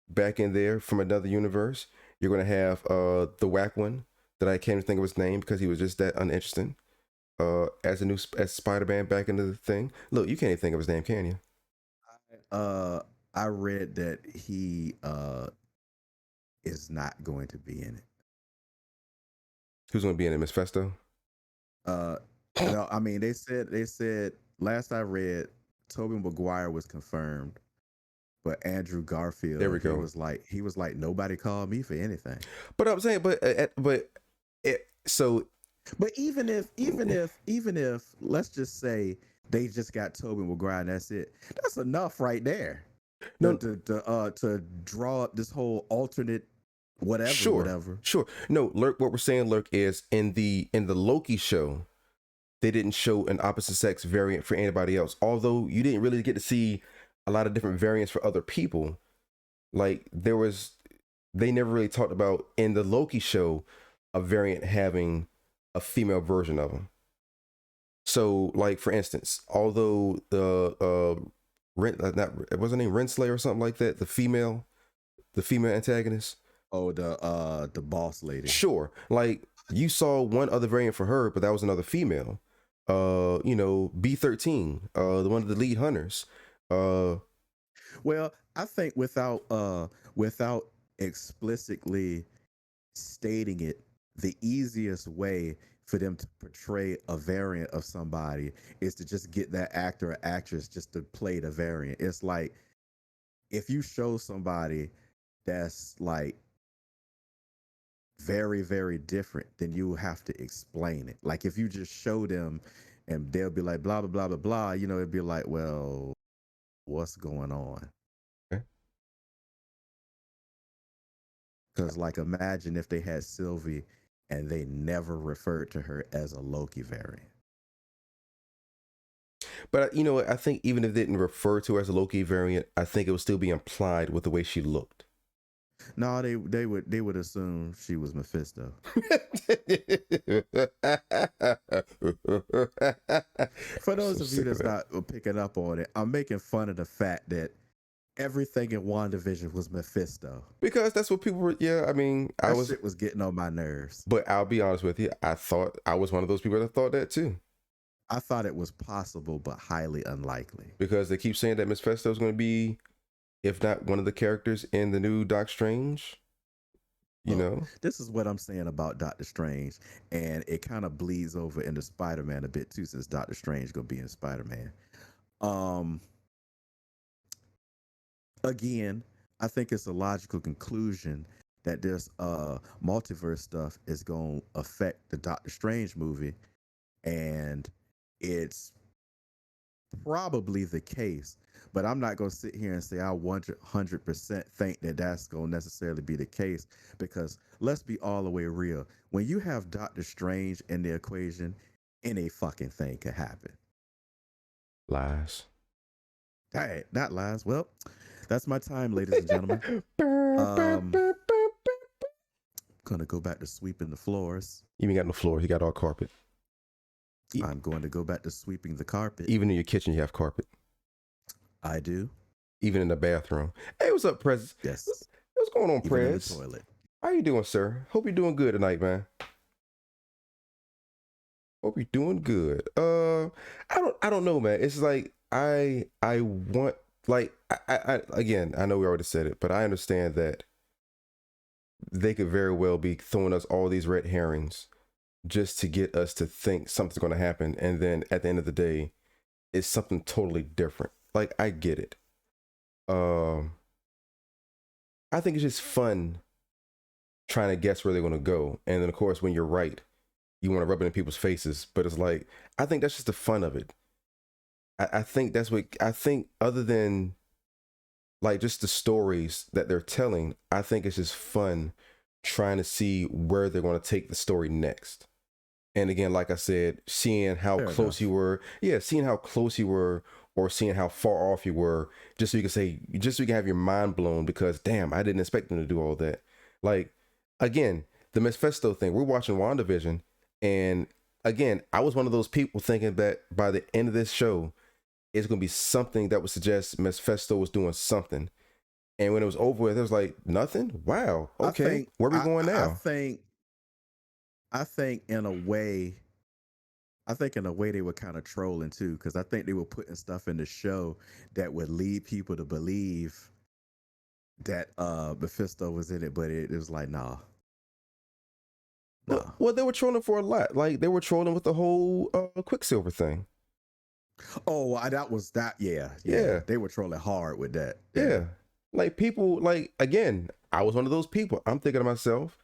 back in there from another universe. You're gonna have the whack one that I can't even think of his name because he was just that uninteresting. As Spider-Man back into the thing. Look, you can't even think of his name, can you? I read that he is not going to be in it. Who's gonna be in it? Miss Festo? Uh, no, I mean they said last I read, Tobey Maguire was confirmed, but Andrew There we Garfield go. he was like nobody called me for anything. But I'm saying, so But even if let's just say they just got Tobey Maguire and that's it, that's enough right there. no, To draw up this whole alternate whatever sure, whatever. sure. No, Lurk. What we're saying, Lurk, is in the Loki show, they didn't show an opposite sex variant for anybody else. Although you didn't really get to see a lot of different variants for other people. Like they never really talked about in the Loki show a variant having a female version of him. So, like for instance, although the not it wasn't named Renslayer or something like that, the female antagonist. Oh, the boss lady. Sure, like you saw one other variant for her, but that was another female. B13, the one of the lead hunters. Uh, Well, I think without explicitly stating it, the easiest way for them to portray a variant of somebody is to just get that actor or actress just to play the variant. It's like if you show somebody that's like very, very different, then you have to explain it. Like if you just show them and they'll be like blah blah blah blah blah, it'd be like, well, what's going on? okay. Because, like, imagine if they had Sylvie and they never referred to her as a Loki variant. But you know what? I think even if they didn't refer to her as a Loki variant, I think it would still be implied with the way she looked. No, they would assume she was Mephisto. For those So of you sick of that's that. not picking up on it, I'm making fun of the fact that everything in WandaVision was Mephisto. Because that's what people were. Yeah, I mean, I That was, shit was getting on my nerves. but I'll be honest with you. I thought I was one of those people that thought that too. I thought it was possible, but highly unlikely. Because they keep saying that Miss Festo is going to be, if not one of the characters in the new Doc Strange. You know, This is what I'm saying about Doctor Strange, and it kind of bleeds over into Spider-Man a bit too, since Doctor Strange gonna be in Spider-Man. Um, Again, I think it's a logical conclusion that this multiverse stuff is gonna affect the Doctor Strange movie, and it's probably the case, but I'm not going to sit here and say I 100% think that that's going to necessarily be the case, because let's be all the way real. When you have Doctor Strange in the equation, any fucking thing could happen. Lies. Hey, not lies. Well, that's my time, ladies and gentlemen. Gonna go back to sweeping the floors. You ain't got no floor. You got all carpet. I'm going to go back to sweeping the carpet. Even in your kitchen, you have carpet. I do. Even in the bathroom. Hey, what's up, Prez? Yes. What's going on, Even Prez? in the toilet. How you doing, sir? Hope you're doing good tonight, man. Hope you're doing good. I don't know, man. It's like I want, like, I again, I know we already said it, but I understand that they could very well be throwing us all these red herrings just to get us to think something's going to happen, and then at the end of the day, it's something totally different. Like, I get it. I think it's just fun trying to guess where they're going to go, and then of course, when you're right, you want to rub it in people's faces. But it's like, I think that's just the fun of it. I think that's what I think. Other than like just the stories that they're telling, I think it's just fun trying to see where they're going to take the story next. And again, like I said, seeing how close you were, seeing how close you were, or seeing how far off you were, just so you can say, just so you can have your mind blown, because damn, I didn't expect them to do all that. Like, again, the Mephisto thing, we're watching WandaVision, and again, I was one of those people thinking that by the end of this show, it's going to be something that would suggest Mephisto was doing something. And when it was over with, it was like, nothing? Wow. Okay. Where are we going now? I think in a way they were kind of trolling too, because I think they were putting stuff in the show that would lead people to believe that Mephisto was in it, but it was like, nah. Well, they were trolling for a lot. Like, they were trolling with the whole Quicksilver thing. Oh, that was that. Yeah. They were trolling hard with that. Yeah. Like, people, like, again, I was one of those people. I'm thinking to myself,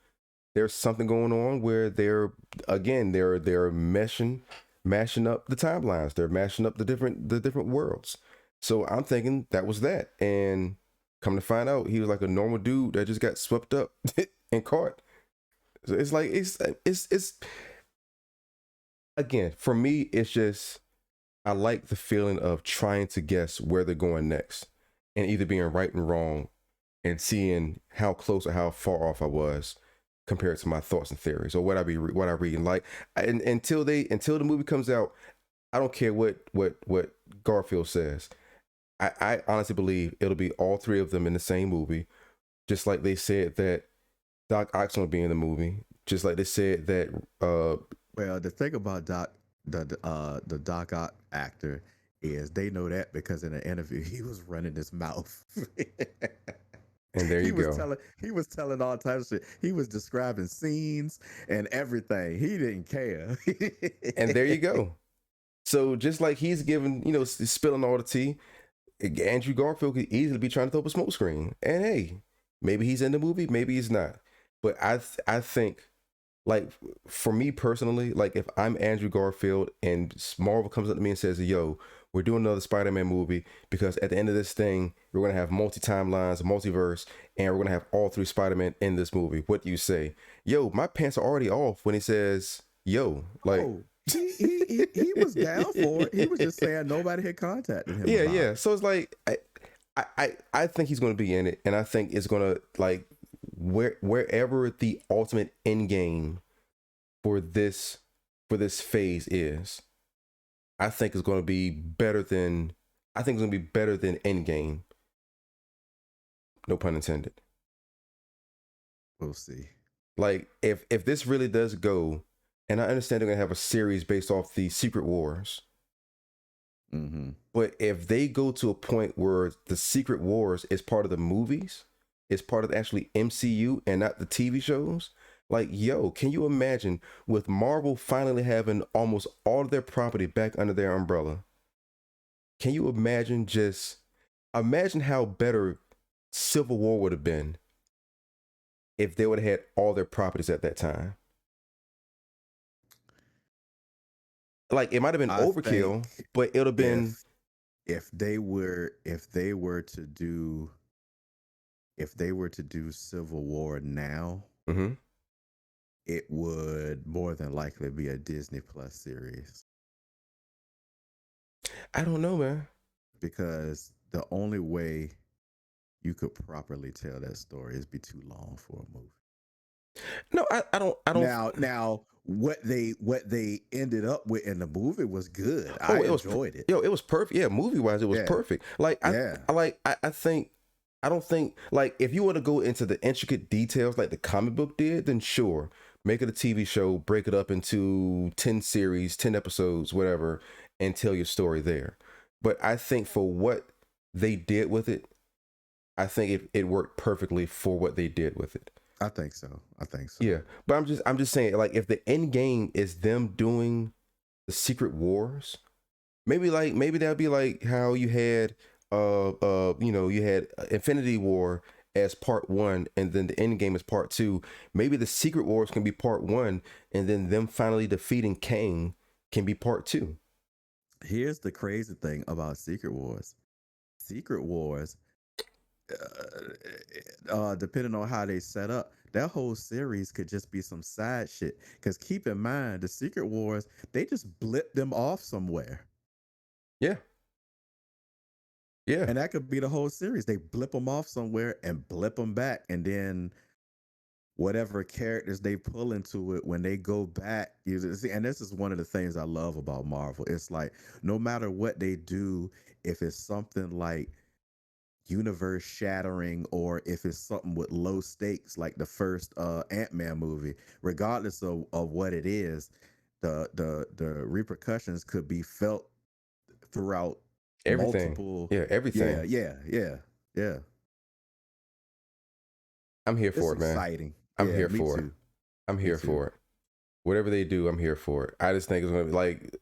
there's something going on where they're mashing up the timelines. They're mashing up the different worlds. So I'm thinking that was that. And come to find out, he was like a normal dude that just got swept up and caught. So it's like, it's again, for me, it's just, I like the feeling of trying to guess where they're going next, and either being right and wrong, and seeing how close or how far off I was compared to my thoughts and theories, or what I read. Like, until the movie comes out, I don't care what Garfield says. I honestly believe it'll be all three of them in the same movie, just like they said that Doc Ock will be in the movie, just like they said that. Well, the thing about the Doc Ock actor is they know that because in an interview he was running his mouth. And there you go. He was telling all types of shit. He was describing scenes and everything. He didn't care. And there you go. So just like he's giving, spilling all the tea, Andrew Garfield could easily be trying to throw up a smoke screen. And hey, maybe he's in the movie, maybe he's not. But I think, like, for me personally, like, if I'm Andrew Garfield and Marvel comes up to me and says, yo, we're doing another Spider-Man movie because at the end of this thing, we're going to have multi-timelines, multiverse, and we're going to have all three Spider-Man in this movie. What do you say? Yo, my pants are already off when he says, yo. Like, he was down for it. He was just saying nobody had contacted him. Yeah. So it's like, I think he's going to be in it, and I think it's going to, like, wherever the ultimate end game for this phase is, I think it's going to be better than Endgame. No pun intended. We'll see. Like, if this really does go, and I understand they're going to have a series based off the Secret Wars. Mm-hmm. But if they go to a point where the Secret Wars is part of the movies, it's part of the actually MCU and not the TV shows, like, yo, can you imagine with Marvel finally having almost all of their property back under their umbrella? Can you imagine how better Civil War would have been if they would have had all their properties at that time? Like, it might have been overkill, but it would have been if they were to do Civil War now, Mm-hmm. it would more than likely be a Disney Plus series, I don't know, man. because the only way you could properly tell that story is be too long for a movie. No, I don't. Now, what they ended up with in the movie was good. I Oh, enjoyed it. yo, it was perfect. Yeah, movie wise, it was Yeah, perfect. Like yeah. I think I don't think like if you want to go into the intricate details like the comic book did, then sure, make it a TV show, break it up into 10 series, 10 episodes, whatever, and tell your story there. But I think for what they did with it, I think it worked perfectly for what they did with it. I think so. I think so. Yeah, but I'm just saying, like, if the end game is them doing the Secret Wars, maybe that'd be like how you had you had Infinity War as part one, and then the end game is part two. Maybe the Secret Wars can be part one, and then them finally defeating Kang can be part two. Here's the crazy thing about Secret Wars. Secret Wars, depending on how they set up, that whole series could just be some side shit. Because keep in mind, the Secret Wars, they just blip them off somewhere. Yeah, yeah, And that could be the whole series. They blip them off somewhere and blip them back. And then whatever characters they pull into it, when they go back, you see, and this is one of the things I love about Marvel. It's like, no matter what they do, if it's something like universe shattering, or if it's something with low stakes like the first Ant-Man movie, regardless of what it is, the repercussions could be felt throughout everything. multiple. Yeah, Yeah, everything. yeah, yeah, yeah. I'm here It's for it, man. exciting. I'm Yeah, here me for it. too. I'm Me here too. for it. Whatever they do, I'm here for it. I just think it's gonna be like,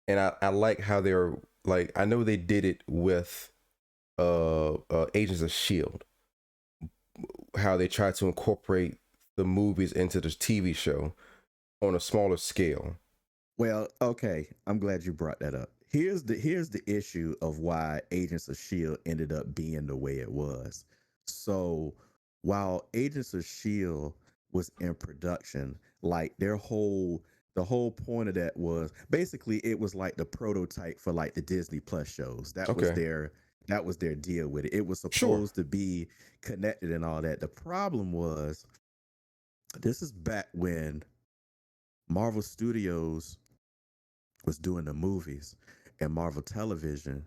and I like how they're like. I know they did it with Agents of Shield, how they tried to incorporate the movies into the TV show on a smaller scale. Well, okay, I'm glad you brought that up. Here's the issue of why Agents of Shield ended up being the way it was. So, while Agents of Shield was in production, like the whole point of that was basically it was like the prototype for like the Disney Plus shows. Okay, That was their deal with it. It was sure. supposed to be connected and all that. The problem was, this is back when Marvel Studios was doing the movies and Marvel Television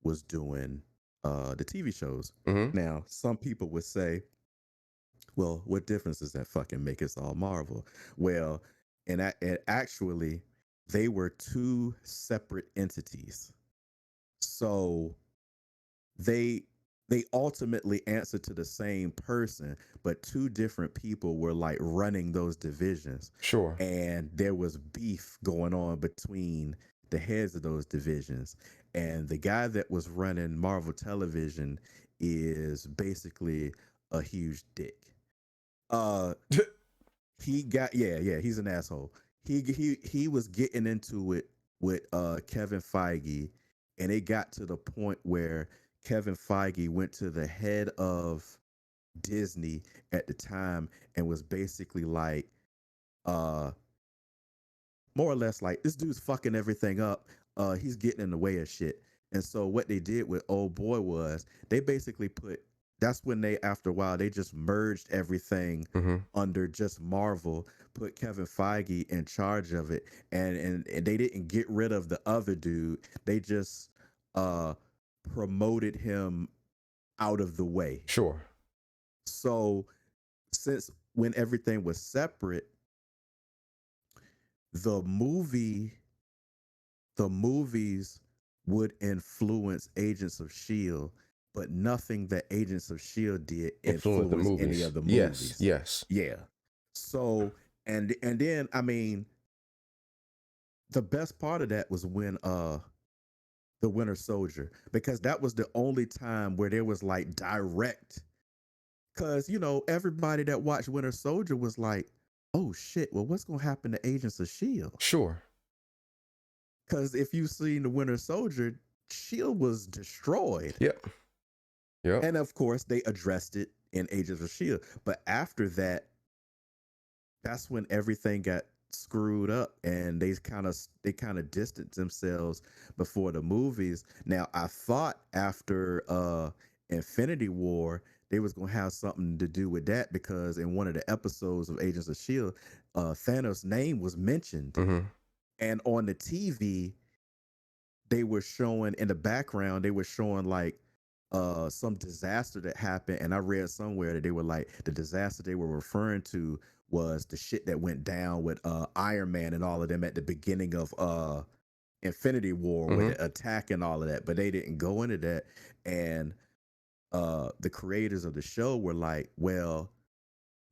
was doing the TV shows. Mm-hmm. Now, some people would say, well, what difference does that fucking make? It's all Marvel. Well, and actually, they were two separate entities. So they they ultimately answered to the same person, but two different people were like running those divisions. Sure. And there was beef going on between the heads of those divisions. And the guy that was running Marvel Television is basically a huge dick. Uh he got, yeah, he's an asshole. He was getting into it with Kevin Feige, and it got to the point where Kevin Feige went to the head of Disney at the time and was basically like, uh more or less like, this dude's fucking everything up. He's getting in the way of shit. And so what they did with Old Boy was they basically put, that's when they, after a while, they just merged everything Mm-hmm. under just Marvel, put Kevin Feige in charge of it, and they didn't get rid of the other dude. They just uh promoted him out of the way. Sure. So since when everything was separate, the movie the movies would influence Agents of Shield, but nothing that Agents of Shield did Influence the influenced any movies. of the Yes. movies. Yes. Yeah. So, and then, I mean, the best part of that was when the Winter Soldier, because that was the only time where there was like direct, because everybody that watched Winter Soldier was like, oh shit, well, what's gonna happen to Agents of Shield? Sure. Because if you've seen the Winter Soldier, Shield was destroyed. Yep. Yep. And of course, they addressed it in Agents of Shield. But after that, that's when everything got screwed up, and they kind of distanced themselves before the movies. Now, I thought after Infinity War, they was gonna have something to do with that, because in one of the episodes of Agents of Shield, Thanos' name was mentioned, Mm-hmm. and on the TV, they were showing in the background, they were showing like some disaster that happened. And I read somewhere that they were like, the disaster they were referring to was the shit that went down with Iron Man and all of them at the beginning of Infinity War, with Mm-hmm. the attack and all of that. But they didn't go into that. And the creators of the show were like, well,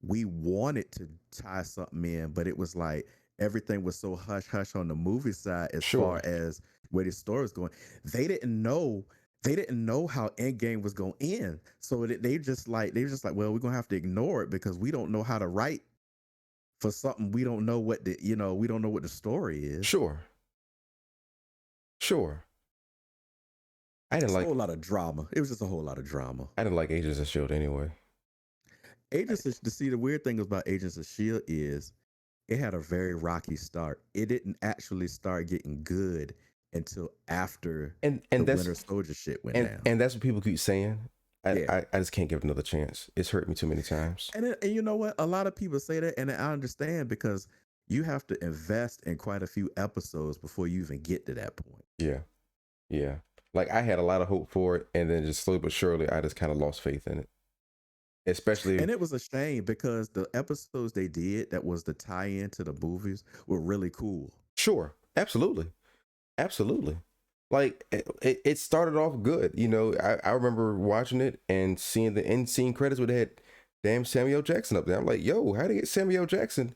we wanted to tie something in, but it was like everything was so hush hush on the movie side as Sure. far as where the story was going. They didn't know. They didn't know how Endgame was going to end. So they were just like, well, we're gonna have to ignore it because we don't know how to write for something we don't know what we don't know what the story is. Sure. Sure. I didn't It's a like whole lot of drama. It was just a whole lot of drama. I didn't like Agents of Shield anyway. The weird thing about Agents of Shield is it had a very rocky start. It didn't actually start getting good until after And the that's Winter Soldier shit went and down. and that's what people keep saying. Yeah. I just can't give it another chance. It's hurt me too many times. And you know what? A lot of people say that, and I understand, because you have to invest in quite a few episodes before you even get to that point. Yeah. Yeah. Like I had a lot of hope for it, and then just slowly but surely I just kind of lost faith in it. Especially And it was a shame because the episodes they did that was the tie-in to the movies were really cool. Sure. Absolutely. Absolutely. Like it started off good. I remember watching it and seeing the end scene credits where they had damn Samuel Jackson up there. I'm like, yo, how do you get Samuel Jackson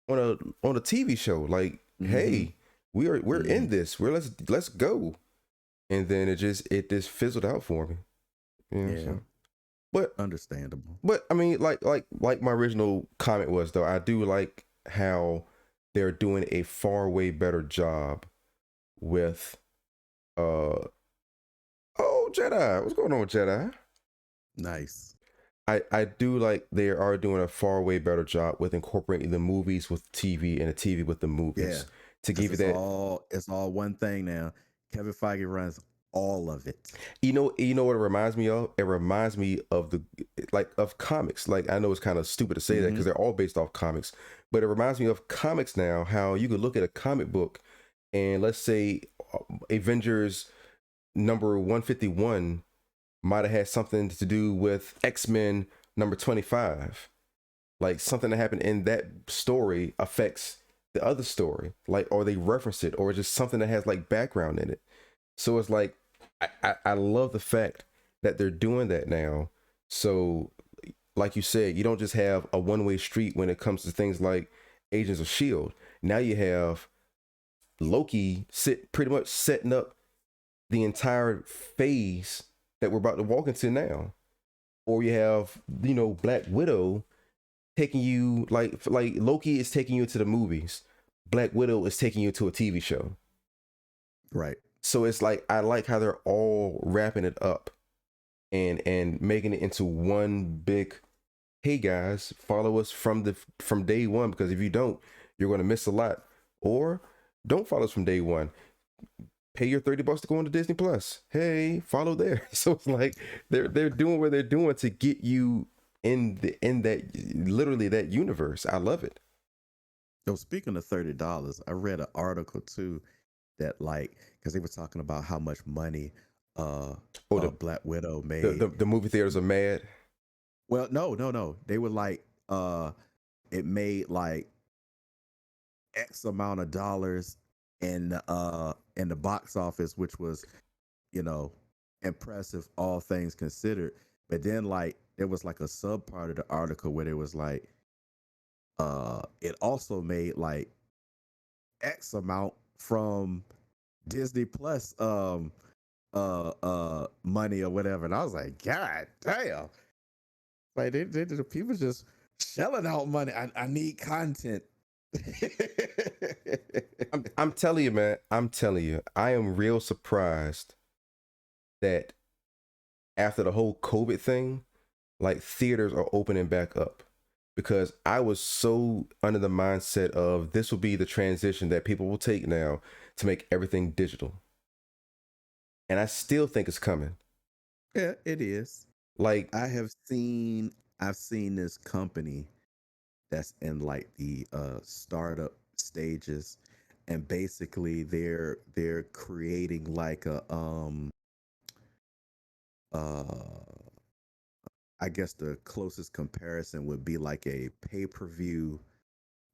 on a TV show? Like, hey, we're in this. Let's go. And then it just fizzled out for me. Yeah. So. But Understandable. But I mean, like my original comment was, though, I do like how they're doing a far way better job with oh, Jedi. What's going on with Jedi? Nice. I do like they are doing a far way better job with incorporating the movies with TV and the TV with the movies. Yeah. To give you that, It's all one thing now. Kevin Feige runs all of it. you know what it reminds me of? It reminds me of of comics. Like, I know it's kind of stupid to say that because they're all based off comics, but it reminds me of comics now. How you could look at a comic book and let's say Avengers number 151 might have had something to do with X-Men number 25. Like something that happened in that story affects the other story, like, or they reference it, or just something that has like background in it. So it's like I love the fact that they're doing that now. So like you said, you don't just have a one-way street when it comes to things like Agents of Shield. Now you have Loki pretty much setting up the entire phase that we're about to walk into now. Or you have, Black Widow taking you like Loki is taking you to the movies. Black Widow is taking you to a TV show. Right. So it's like I like how they're all wrapping it up and making it into one big, hey guys, follow us from day one, because if you don't, you're going to miss a lot. Or don't follow us from day one. Pay your $30 to go on to Disney Plus. Hey, follow there. So it's like they're doing what they're doing to get you in that literally that universe. I love it. So speaking of $30, I read an article too that, like, because they were talking about how much money Black Widow made. The movie theaters are mad. Well, no. They were like, it made like X amount of dollars in the box office, which was, impressive, all things considered. But then, like, there was like a sub part of the article where it was like, it also made like X amount from Disney Plus money or whatever. And I was like, God damn. Like the people just shelling out money. I need content. I'm telling you, man. I'm telling you, I am real surprised that after the whole COVID thing, like theaters are opening back up, because I was so under the mindset of this will be the transition that people will take now to make everything digital. And I still think it's coming. Yeah, it is. Like, I've seen this company that's in like the startup stages, and basically they're creating like a uh I guess the closest comparison would be like a pay-per-view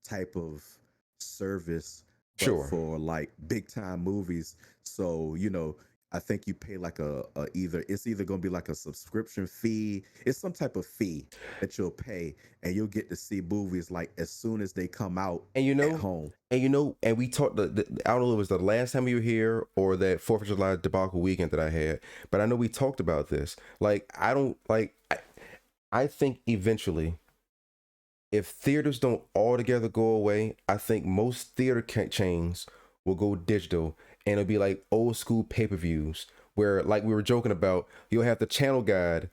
type of service, but sure. for like big time movies. So, I think you pay like it's either going to be like a subscription fee. It's some type of fee that you'll pay, and you'll get to see movies like as soon as they come out And you at know, home. and we talked. I don't know if it was the last time you were here or that Fourth of July debacle weekend that I had, but I know we talked about this. Like, I don't like. I think eventually, if theaters don't altogether go away, I think most theater chains will go digital, and it'll be like old school pay per views where, like we were joking about, you'll have the channel guide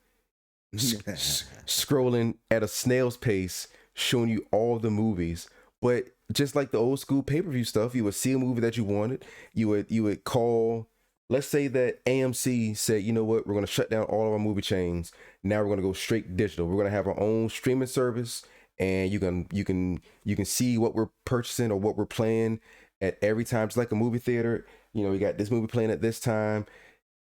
scrolling at a snail's pace, showing you all the movies. But just like the old school pay per view stuff, you would see a movie that you wanted. You would call. Let's say that AMC said, you know what, we're going to shut down all of our movie chains. Now we're going to go straight digital. We're going to have our own streaming service, and you can see what we're purchasing or what we're playing at every time. It's like a movie theater. You got this movie playing at this time.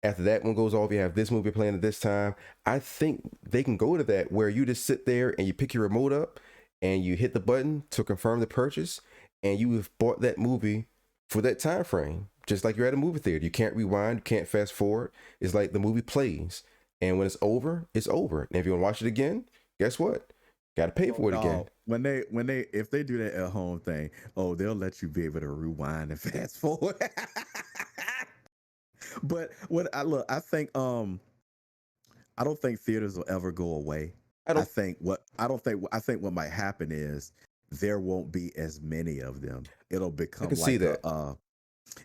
After that one goes off, you have this movie playing at this time. I think they can go to that where you just sit there and you pick your remote up and you hit the button to confirm the purchase, and you have bought that movie for that time frame. Just like you're at a movie theater. You can't rewind, you can't fast forward. It's like the movie plays. And when it's over, it's over. And if you want to watch it again, guess what? Gotta pay for it again. No, when they if they do that at home thing, they'll let you be able to rewind and fast forward. But what I look, I don't think theaters will ever go away. I don't I think what might happen is there won't be as many of them. It'll I become can see like that.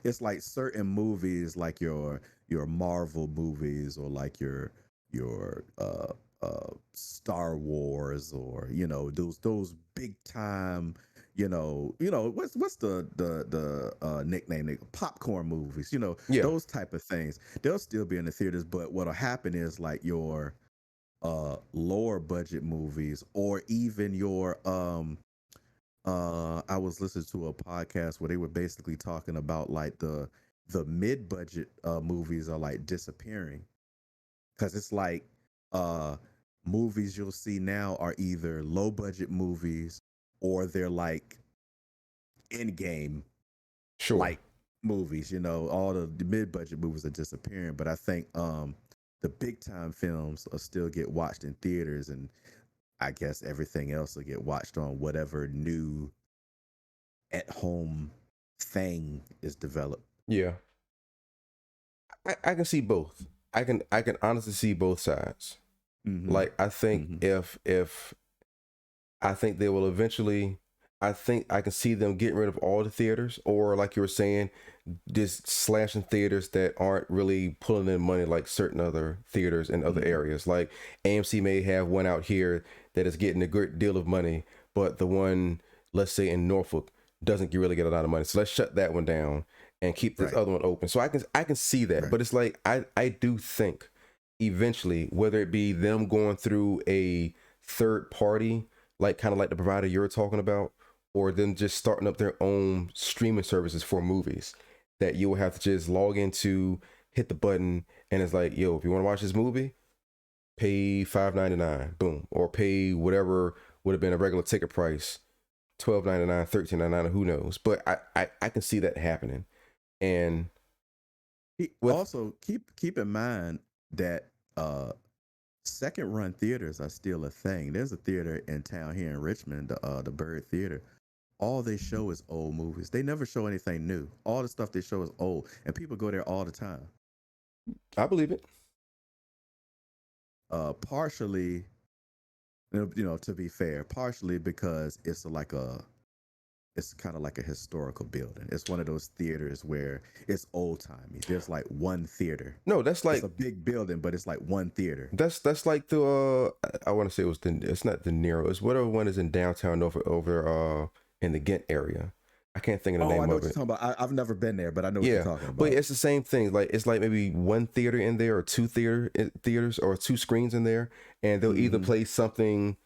it's like certain movies, like your Marvel movies, or like your Star Wars, or those big time, what's the nickname, popcorn movies, Yeah. those type of things. They'll still be in the theaters, but what'll happen is like your lower budget movies, or even your I was listening to a podcast where they were basically talking about like the mid budget movies are like disappearing, because it's like uh movies you'll see now are either low budget movies, or they're like in game Sure. like movies. All the mid budget movies are disappearing, but I think the big time films will still get watched in theaters, and I guess everything else will get watched on whatever new at home thing is developed. Yeah. I can see both. I can honestly see both sides. Mm-hmm. Like, I think Mm-hmm. if I think they will eventually. I think I can see them getting rid of all the theaters, or like you were saying, just slashing theaters that aren't really pulling in money like certain other theaters in other Mm-hmm. areas. Like AMC may have one out here that is getting a great deal of money, but the one, let's say in Norfolk, doesn't really get a lot of money. So let's shut that one down and keep this Right. other one open. So I can see that, Right. but it's like I do think eventually, whether it be them going through a third party, like kind of like the provider you're talking about, or them just starting up their own streaming services for movies that you will have to just log into, hit the button, and it's like, yo, if you want to watch this movie, pay $5.99, boom, or pay whatever would have been a regular ticket price, $12.99, $13.99, who knows? But I can see that happening, and with Also, keep in mind that second run theaters are still a thing. There's a theater in town here in Richmond, the Bird Theater. All they show is old movies. They never show anything new. All the stuff they show is old, and people go there all the time. I believe it. Partially, to be fair, partially because it's like it's kind of like a historical building. It's one of those theaters where it's old timey. There's like one theater. No, that's like It's a big building, but it's like one theater. that's like the I want to say it's not the Nero. It's whatever one is in downtown over in the Ghent area. I can't think of the Oh, I name know of what you're it. talking about. I've never been there, but I know what you're talking But about. it's the same thing. Like it's like maybe one theater in there or two theaters or two screens in there, and they'll either play something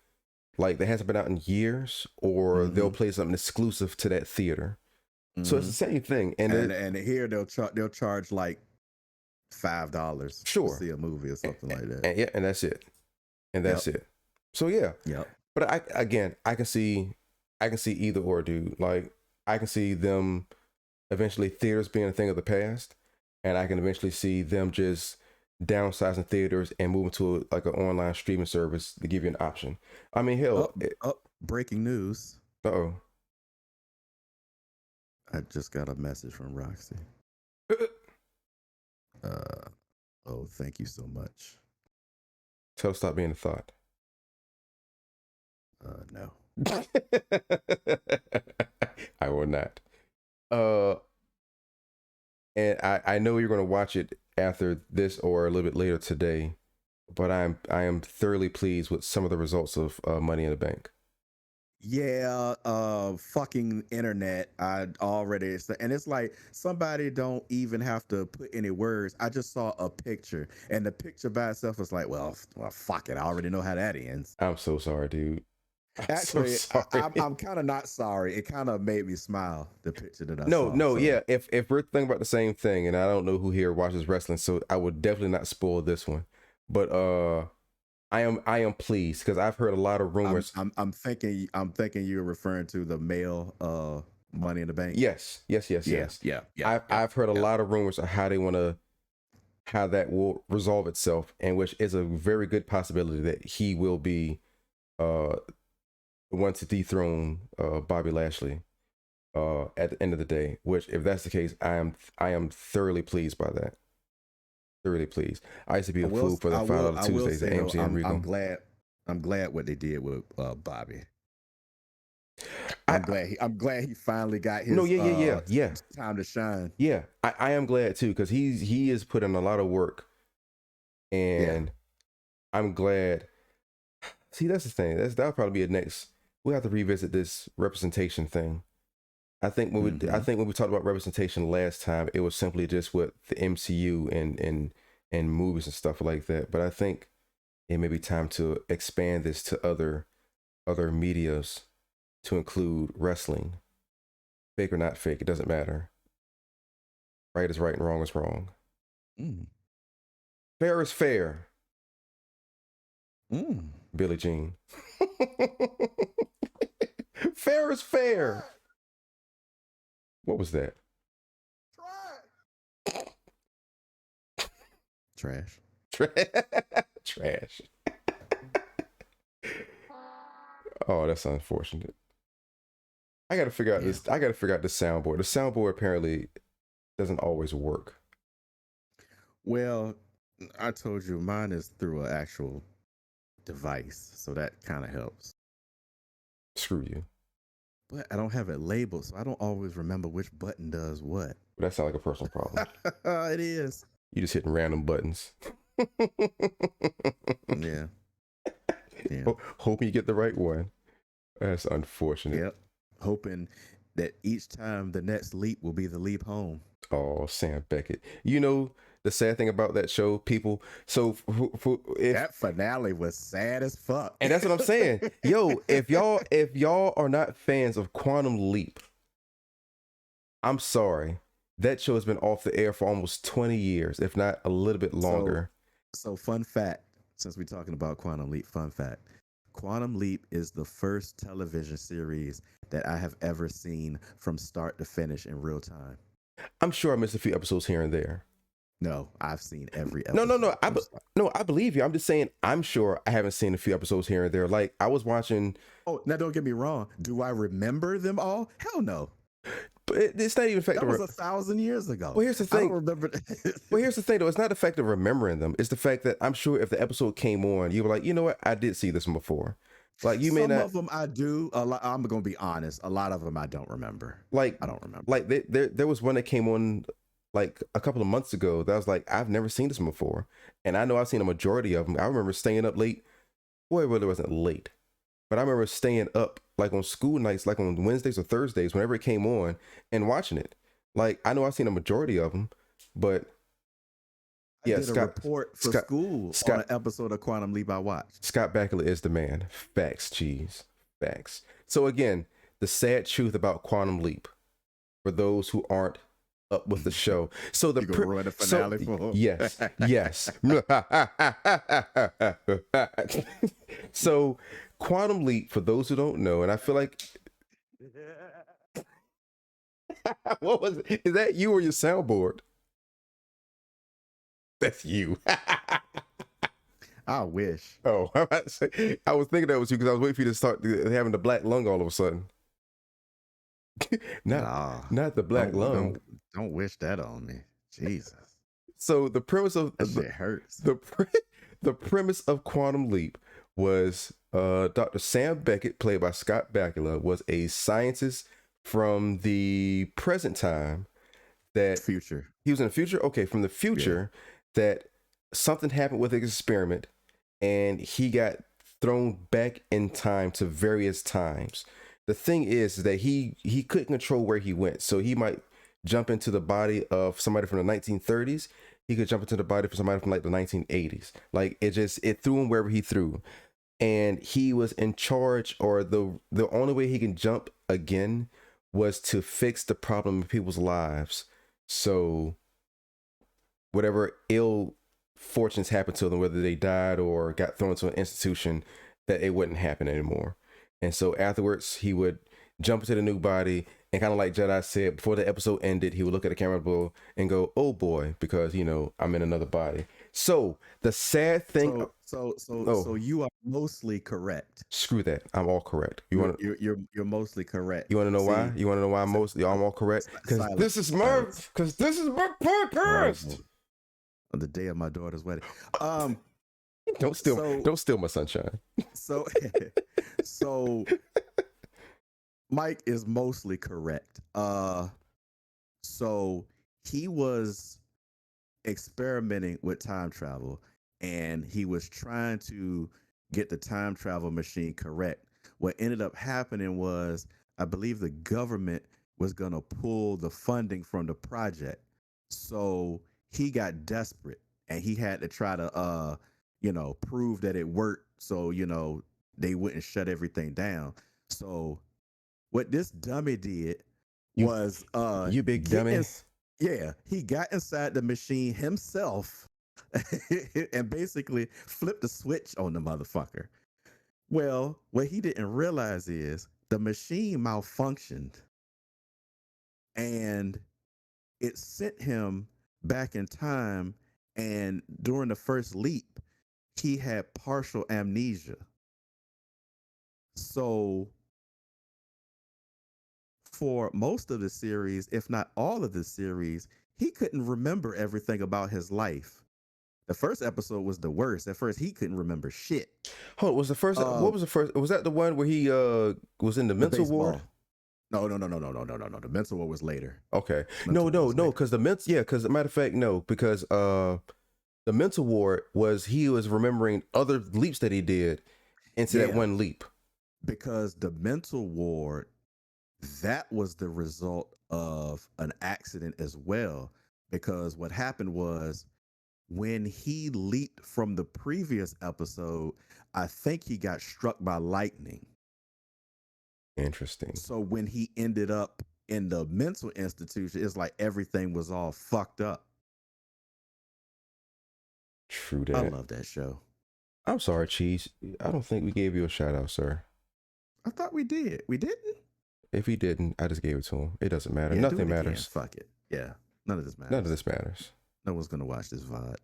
like that hasn't been out in years, or they'll play something exclusive to that theater. So it's the same thing. And here they'll charge like $5 sure to see a movie or something like that. And that's it. And that's it. So yeah. Yep. But I can see either or, dude. Like I can see them eventually theaters being a thing of the past, and I can eventually see them just downsizing theaters and moving to like an online streaming service to give you an option. I mean, hell. Breaking news. Uh-oh. I just got a message from Roxy. Oh, thank you so much. Tell her stop being a thought. No. I will not. And I know you're going to watch it after this or a little bit later today, but I am thoroughly pleased with some of the results of Money in the Bank. Yeah, fucking internet. And it's like somebody don't even have to put any words. I just saw a picture, and the picture by itself was like, well, fuck it. I already know how that ends. I'm so sorry, dude. Actually, I'm kind of not sorry. It kind of made me smile, the picture that I saw. Yeah. If we're thinking about the same thing, and I don't know who here watches wrestling, so I would definitely not spoil this one. But I am pleased because I've heard a lot of rumors. I'm thinking you're referring to the male Money in the Bank. Yes. Yeah. I've heard a lot of rumors of how that will resolve itself, and which is a very good possibility that he will be the one to dethrone Bobby Lashley at the end of the day. Which, if that's the case, I am thoroughly pleased by that. Thoroughly pleased. I used to be a fool for the $5 Tuesdays at AMC and Regal. I'm glad what they did with Bobby. I'm glad he finally got his time to shine. Yeah, I am glad too, because he is putting a lot of work, and I'm glad. See, that's the thing. That'll probably be a next. We'll have to revisit this representation thing. I think when we talked about representation last time, it was simply just with the MCU and movies and stuff like that. But I think it may be time to expand this to other medias, to include wrestling. Fake or not fake, it doesn't matter. Right is right and wrong is wrong. Fair is fair. Billie Jean. Fair is fair. What was that? Trash. Trash. Oh, that's unfortunate. I gotta figure out this. I gotta figure out the soundboard. The soundboard apparently doesn't always work. Well, I told you mine is through an actual device, so that kind of helps. Screw you. But I don't have it labeled, so I don't always remember which button does what. That sounds like a personal problem. It is. You just hitting random buttons. Yeah. Hoping you get the right one. That's unfortunate. Yep. Hoping that each time the next leap will be the leap home. Oh, Sam Beckett. You know the sad thing about that show, people. So that finale was sad as fuck. And that's what I'm saying. Yo, if y'all are not fans of Quantum Leap, I'm sorry. That show has been off the air for almost 20 years, if not a little bit longer. So fun fact, since we're talking about Quantum Leap, fun fact. Quantum Leap is the first television series that I have ever seen from start to finish in real time. I'm sure I missed a few episodes here and there. No, I've seen every episode. No. I believe you. I'm just saying, I'm sure I haven't seen a few episodes here and there. Like, I was watching. Oh, now don't get me wrong. Do I remember them all? Hell no. But it's not even effective. That was 1,000 years ago. Well, here's the thing. I don't remember. Well, here's the thing, though. It's not the fact of remembering them. It's the fact that I'm sure if the episode came on, you were like, you know what? I did see this one before. Like you may Some not of them I do. A lot, I'm gonna be honest. A lot of them I don't remember. like I don't remember. like there was one that came on like a couple of months ago that I was like, I've never seen this one before. And I know I've seen a majority of them. I remember staying up late. Well, it really wasn't late, but I remember staying up like on school nights, like on Wednesdays or Thursdays, whenever it came on, and watching it. Like I know I've seen a majority of them, but I yeah, did a report for school on Scott an episode of Quantum Leap I watched. Scott Bakula is the man. Facts, cheese. Facts. So again, the sad truth about Quantum Leap for those who aren't up with the show. So the You gonna ruin the finale for him? Yes, yes. So Quantum Leap, for those who don't know, and I feel like what was it? Is that you or your soundboard? That's you. I wish. Oh, I was thinking that was you because I was waiting for you to start having the black lung all of a sudden. Not the black lung. Don't wish that on me. Jesus. So the premise of that shit hurts. The premise of Quantum Leap was Dr. Sam Beckett, played by Scott Bakula, was a scientist from the present time that future. He was in the future. Okay, from the future that something happened with his experiment, and he got thrown back in time to various times. The thing is that he couldn't control where he went. So he might jump into the body of somebody from the 1930s. He could jump into the body of somebody from like the 1980s. Like it threw him wherever he threw. And he was in charge, or the only way he can jump again was to fix the problem in people's lives. So whatever ill fortunes happened to them, whether they died or got thrown into an institution, that it wouldn't happen anymore. And so afterwards, he would jump into the new body, and kind of like Jedi said, before the episode ended, he would look at the camera below and go, "Oh boy," because I'm in another body. So the sad thing. So you are mostly correct. Screw that. I'm all correct. You're mostly correct. You want to know why? You want to know why I'm all correct? Because this is my podcast. On the day of my daughter's wedding. Don't steal my sunshine. So Mike is mostly correct. So he was experimenting with time travel, and he was trying to get the time travel machine correct. What ended up happening was, I believe the government was going to pull the funding from the project. So he got desperate, and he had to try to prove that it worked, so they wouldn't shut everything down. So what this dummy did was you big dummy. He got inside the machine himself and basically flipped the switch on the motherfucker. Well, what he didn't realize is the machine malfunctioned, and it sent him back in time. And during the first leap, he had partial amnesia. So for most of the series, if not all of the series, he couldn't remember everything about his life. The first episode was the worst. At first, he couldn't remember shit. What was the first? What was the first? Was that the one where he was in the mental ward? No. The mental ward was later. Okay. No. Because because as a matter of fact, no. Because the mental ward he was remembering other leaps that he did into that one leap. Because the mental ward, that was the result of an accident as well. Because what happened was, when he leaped from the previous episode, I think he got struck by lightning. Interesting. So when he ended up in the mental institution, it's like everything was all fucked up. True that. I love that show. I'm sorry, Cheese. I don't think we gave you a shout out, sir. I thought we did. We didn't? If he didn't, I just gave it to him. It doesn't matter. Yeah, Nothing matters. Fuck it. Yeah. None of this matters. None of this matters. No one's going to watch this VOD.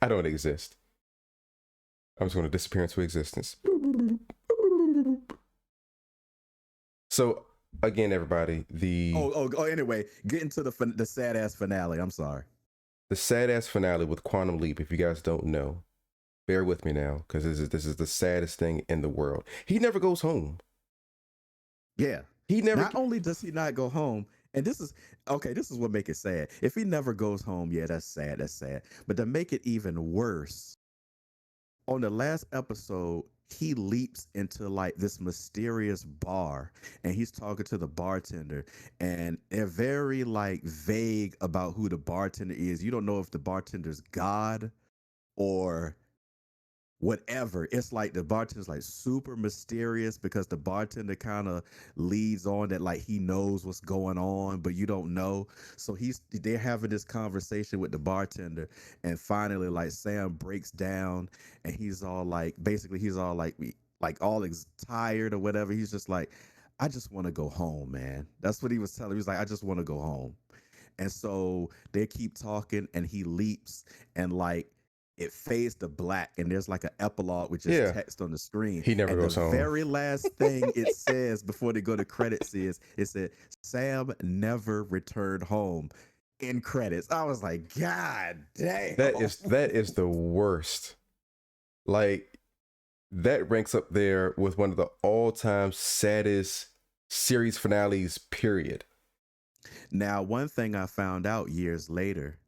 I don't exist. I'm just going to disappear into existence. So, again, everybody, anyway, get into the sad ass finale. I'm sorry. The sad ass finale with Quantum Leap, if you guys don't know, bear with me now, because this is the saddest thing in the world. He never goes home. Yeah. He never. Not only does he not go home, and this is okay, this is what make it sad. If he never goes home, yeah, that's sad. That's sad. But to make it even worse, on the last episode, he leaps into like this mysterious bar and he's talking to the bartender, and they're very like vague about who the bartender is. You don't know if the bartender's God or whatever. It's like the bartender's like super mysterious because the bartender kind of leads on that like he knows what's going on, but you don't know. So they're having this conversation with the bartender, and finally like Sam breaks down and he's all like, basically he's all like all tired or whatever. He's just like, I just want to go home, man. That's what he was telling me. He was like, I just want to go home. And so they keep talking and he leaps, and like it fades to black and there's like an epilogue with just text on the screen. He never goes the home. Very last thing it says before they go to credits is it said Sam never returned home in credits. I was like, God damn. That is the worst. Like, that ranks up there with one of the all-time saddest series finales, period. Now, one thing I found out years later,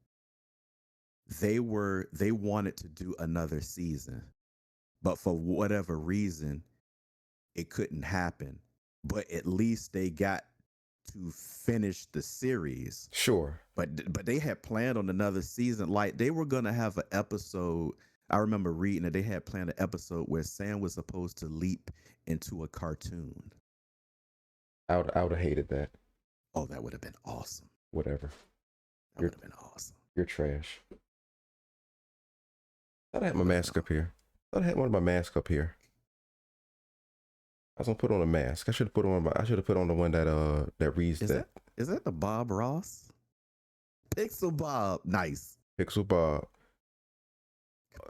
they wanted to do another season, but for whatever reason it couldn't happen. But at least they got to finish the series. Sure. But they had planned on another season. Like they were gonna have an episode. I remember reading that they had planned an episode where Sam was supposed to leap into a cartoon. I would have hated that. Oh, that would have been awesome. Whatever. That would have been awesome. You're trash. I thought I had my mask up here. I thought I had one of my masks up here. I was gonna put on a mask. I should have put on the one that reads that. Is that the Bob Ross? Pixel Bob. Nice. Pixel Bob.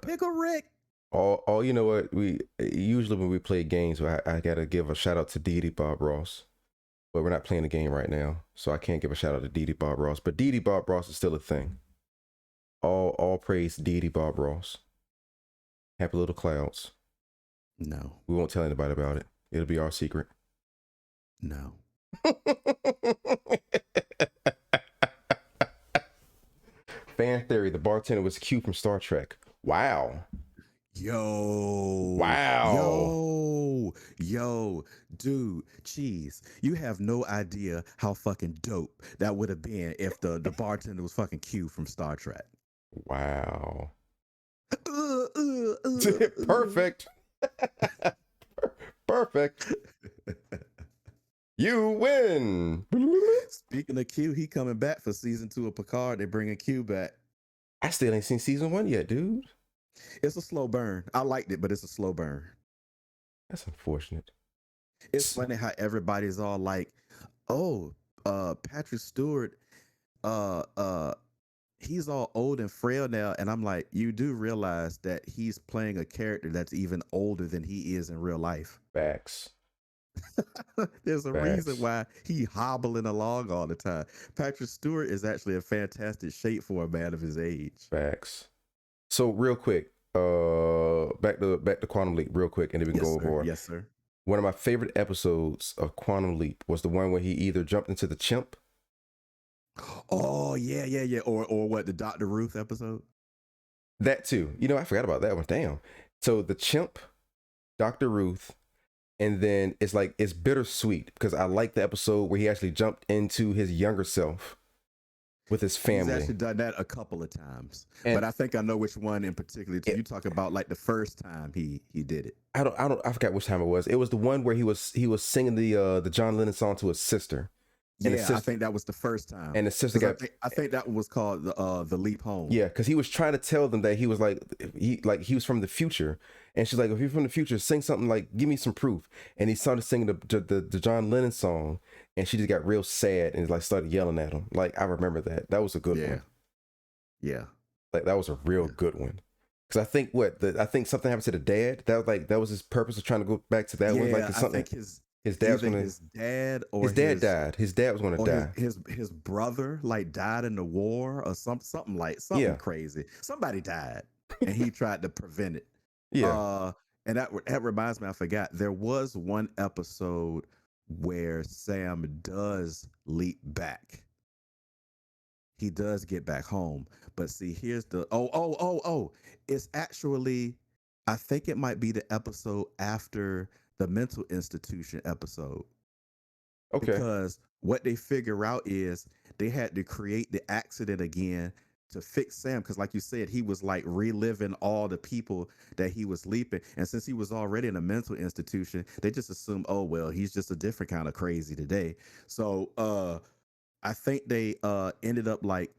Pickle Rick. Oh, you know what? We usually when we play games, I gotta give a shout out to Dee Bob Ross. But we're not playing the game right now, so I can't give a shout out to Dee Bob Ross. But Dee Bob Ross is still a thing. All praise Dee Bob Ross. Happy Little Clouds. No. We won't tell anybody about it. It'll be our secret. No. Fan theory: the bartender was Q from Star Trek. Wow. Yo, dude, cheese. You have no idea how fucking dope that would have been if the bartender was fucking Q from Star Trek. Wow. Perfect. Perfect. You win. Speaking of Q, he coming back for season 2 of Picard. They bringing Q back. I still ain't seen season 1 yet, dude. It's a slow burn. I liked it, but it's a slow burn. That's unfortunate. It's funny how everybody's all like, "Oh, Patrick Stewart, he's all old and frail now," and I'm like, you do realize that he's playing a character that's even older than he is in real life. Facts. There's a reason why he hobbling along all the time. Patrick Stewart is actually in fantastic shape for a man of his age. Facts. So real quick, back to Quantum Leap real quick, and then we can go over more. Yes, sir. One of my favorite episodes of Quantum Leap was the one where he either jumped into the chimp. Oh yeah. Or what, the Dr. Ruth episode? That too. You know, I forgot about that one. Damn. So the chimp, Dr. Ruth, and then it's bittersweet because I like the episode where he actually jumped into his younger self with his family. He's actually done that a couple of times, but I think I know which one in particular. You talk about like the first time he did it. I forgot which time it was. It was the one where he was singing the John Lennon song to his sister. And I think that was the first time. And the sister got. I think that one was called the Leap Home. Yeah, because he was trying to tell them that he was he was from the future, and she's like, if you're from the future, sing something like, give me some proof. And he started singing the John Lennon song, and she just got real sad and like started yelling at him. Like, I remember that. That was a good one. Yeah. Like, that was a real good one. Because I think I think something happened to the dad. That was his purpose of trying to go back to that one. Like, something. I think his dad was gonna. His dad died. His dad was going to die. His brother like died in the war or something crazy. Somebody died, and he tried to prevent it. Yeah. And that reminds me, I forgot. There was one episode where Sam does leap back. He does get back home. But see, here's the it's actually, I think it might be the episode after the mental institution episode. Okay. Because what they figure out is they had to create the accident again to fix Sam. Because, like you said, he was like reliving all the people that he was leaping. And since he was already in a mental institution, they just assume, oh, well, he's just a different kind of crazy today. So I think they ended up like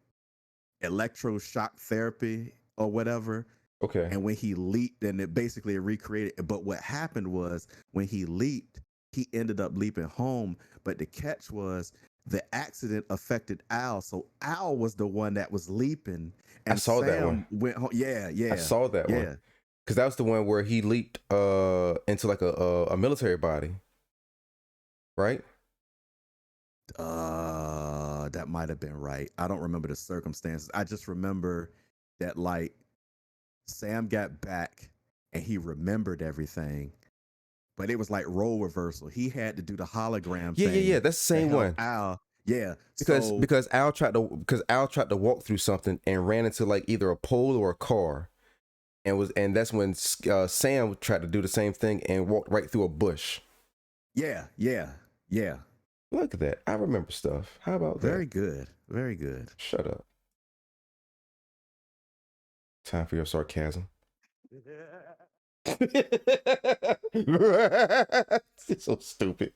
electroshock therapy or whatever. Okay. And when he leaped, and it basically recreated. But what happened was when he leaped, he ended up leaping home. But the catch was the accident affected Al. So Al was the one that was leaping. I And saw that one. Sam went home. Yeah, yeah. I saw that yeah. one. Because that was the one where he leaped into like a military body. Right? That might have been right. I don't remember the circumstances. I just remember that like Sam got back and he remembered everything, but it was like role reversal. He had to do the hologram Yeah, thing. yeah. That's the same one. Al. Yeah. Because Al tried to walk through something and ran into like either a pole or a car, and that's when Sam tried to do the same thing and walked right through a bush. Yeah. Look at that. I remember stuff. How about that? Very good. Very good. Shut up. Time for your sarcasm. It's so stupid.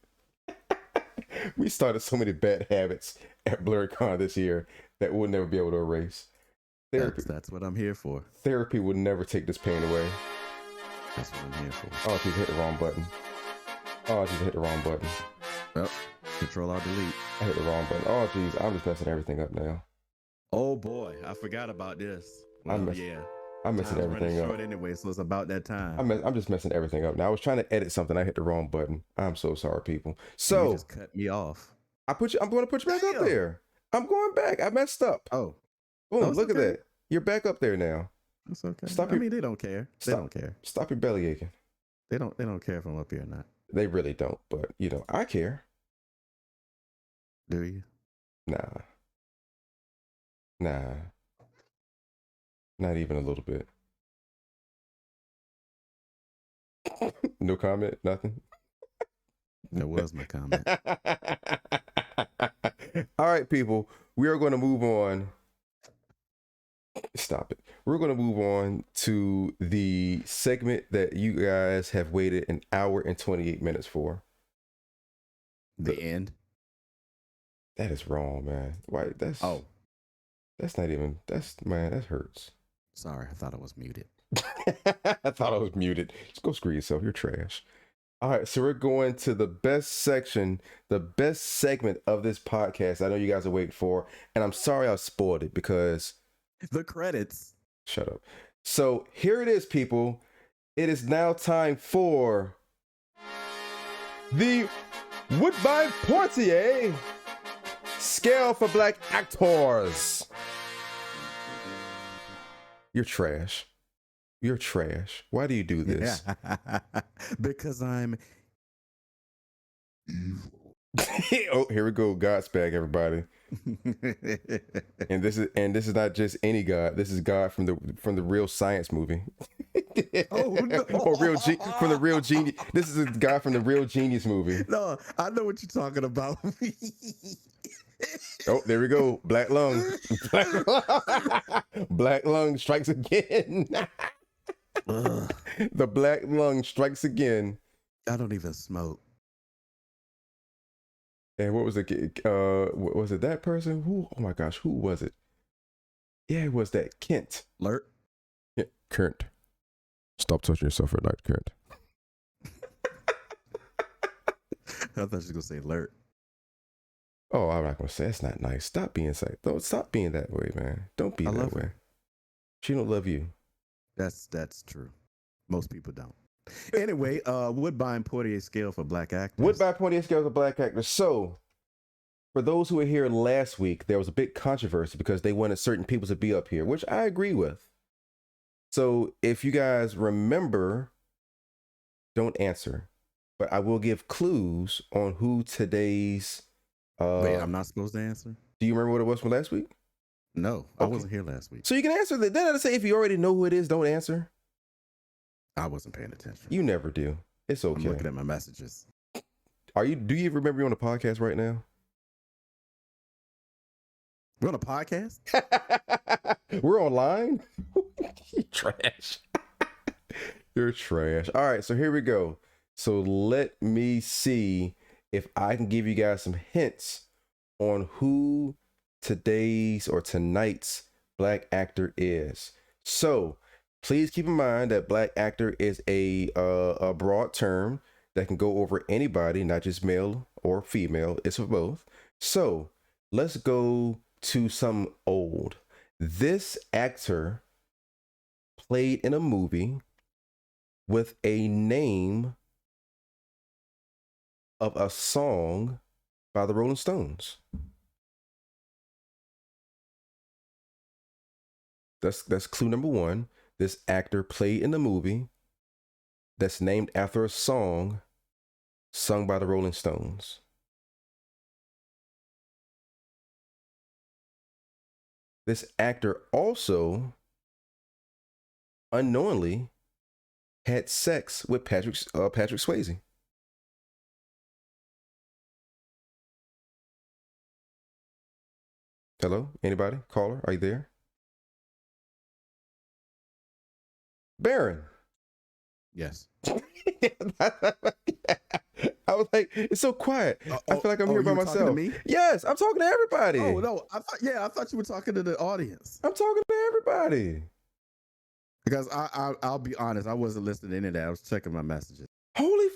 We started so many bad habits at Blerdcon this year that we'll never be able to erase. Therapy. That's what I'm here for. Therapy would never take this pain away. That's what I'm here for. Oh, I just hit the wrong button. Well, Control Alt Delete. I hit the wrong button. Oh, geez, I'm just messing everything up now. Oh boy, I forgot about this. Well, I'm messing everything up. Short anyway, so it's about that time. I'm just messing everything up now. I was trying to edit something. I hit the wrong button. I'm so sorry, people. So you just cut me off. I'm going to put you back up there. I'm going back. I messed up. Oh, boom! Look at that. You're back up there now. That's okay. I mean, they don't care. They don't care. Stop your belly aching. They don't care if I'm up here or not. They really don't. But I care. Do you? Nah. Not even a little bit. No comment, nothing. That was my comment. All right, people, we are going to move on. Stop it. We're going to move on to the segment that you guys have waited an hour and 28 minutes for. The end? That is wrong, man. Why? That's not even, that hurts. Sorry, I thought I was muted. I thought I was muted. Just go screw yourself. You're trash. All right, so we're going to the best section, the best segment of this podcast I know you guys are waiting for, and I'm sorry I spoiled it because... The credits. Shut up. So here it is, people. It is now time for the Woodbine Poitier Scale for Black Actors. You're trash. You're trash. Why do you do this? Because I'm Oh, here we go. Godspeed, everybody. and this is not just any God. This is God from the Real Science movie. Oh no! Or from the Real Genius. This is a guy from the Real Genius movie. No, I know what you're talking about. Oh, there we go. Black lung. Black lung strikes again. The black lung strikes again. I don't even smoke. And what was it? Was it that person? Who? Oh my gosh, who was it? Yeah, it was that Kent. Lert. Yeah, Kent. Stop touching yourself at night, Kent. I thought she was gonna say Lert. Oh, I'm not gonna say that's not nice. Stop being Don't stop being that way, man. Don't be that way. She don't love you. That's true. Most people don't. Anyway, Woodbine Poitier Scale for Black Actors. Woodbine Poitier Scale for Black Actors. So, for those who were here last week, there was a big controversy because they wanted certain people to be up here, which I agree with. So if you guys remember, don't answer, but I will give clues on who today's. Wait, I'm not supposed to answer? Do you remember what it was from last week? No, I wasn't here last week. So you can answer that. Then I say if you already know who it is, don't answer. I wasn't paying attention. You never do. It's okay. I'm looking at my messages. Do you even remember you're on the podcast right now? We're on a podcast? We're online? You trash. You're trash. All right, so here we go. So let me see if I can give you guys some hints on who today's or tonight's black actor is. So please keep in mind that black actor is a broad term that can go over anybody, not just male or female. It's for both. So let's go to some old. This actor played in a movie with a name of a song by the Rolling Stones. That's clue number one. This actor played in a movie that's named after a song sung by the Rolling Stones. This actor also unknowingly had sex with Patrick Swayze. Hello? Anybody? Caller? Are you there? Baron. Yes. I was like, it's so quiet. I feel like I'm here by myself. To me? Yes, I'm talking to everybody. Oh no, I thought you were talking to the audience. I'm talking to everybody. Because I'll be honest, I wasn't listening to any of that. I was checking my messages. Holy!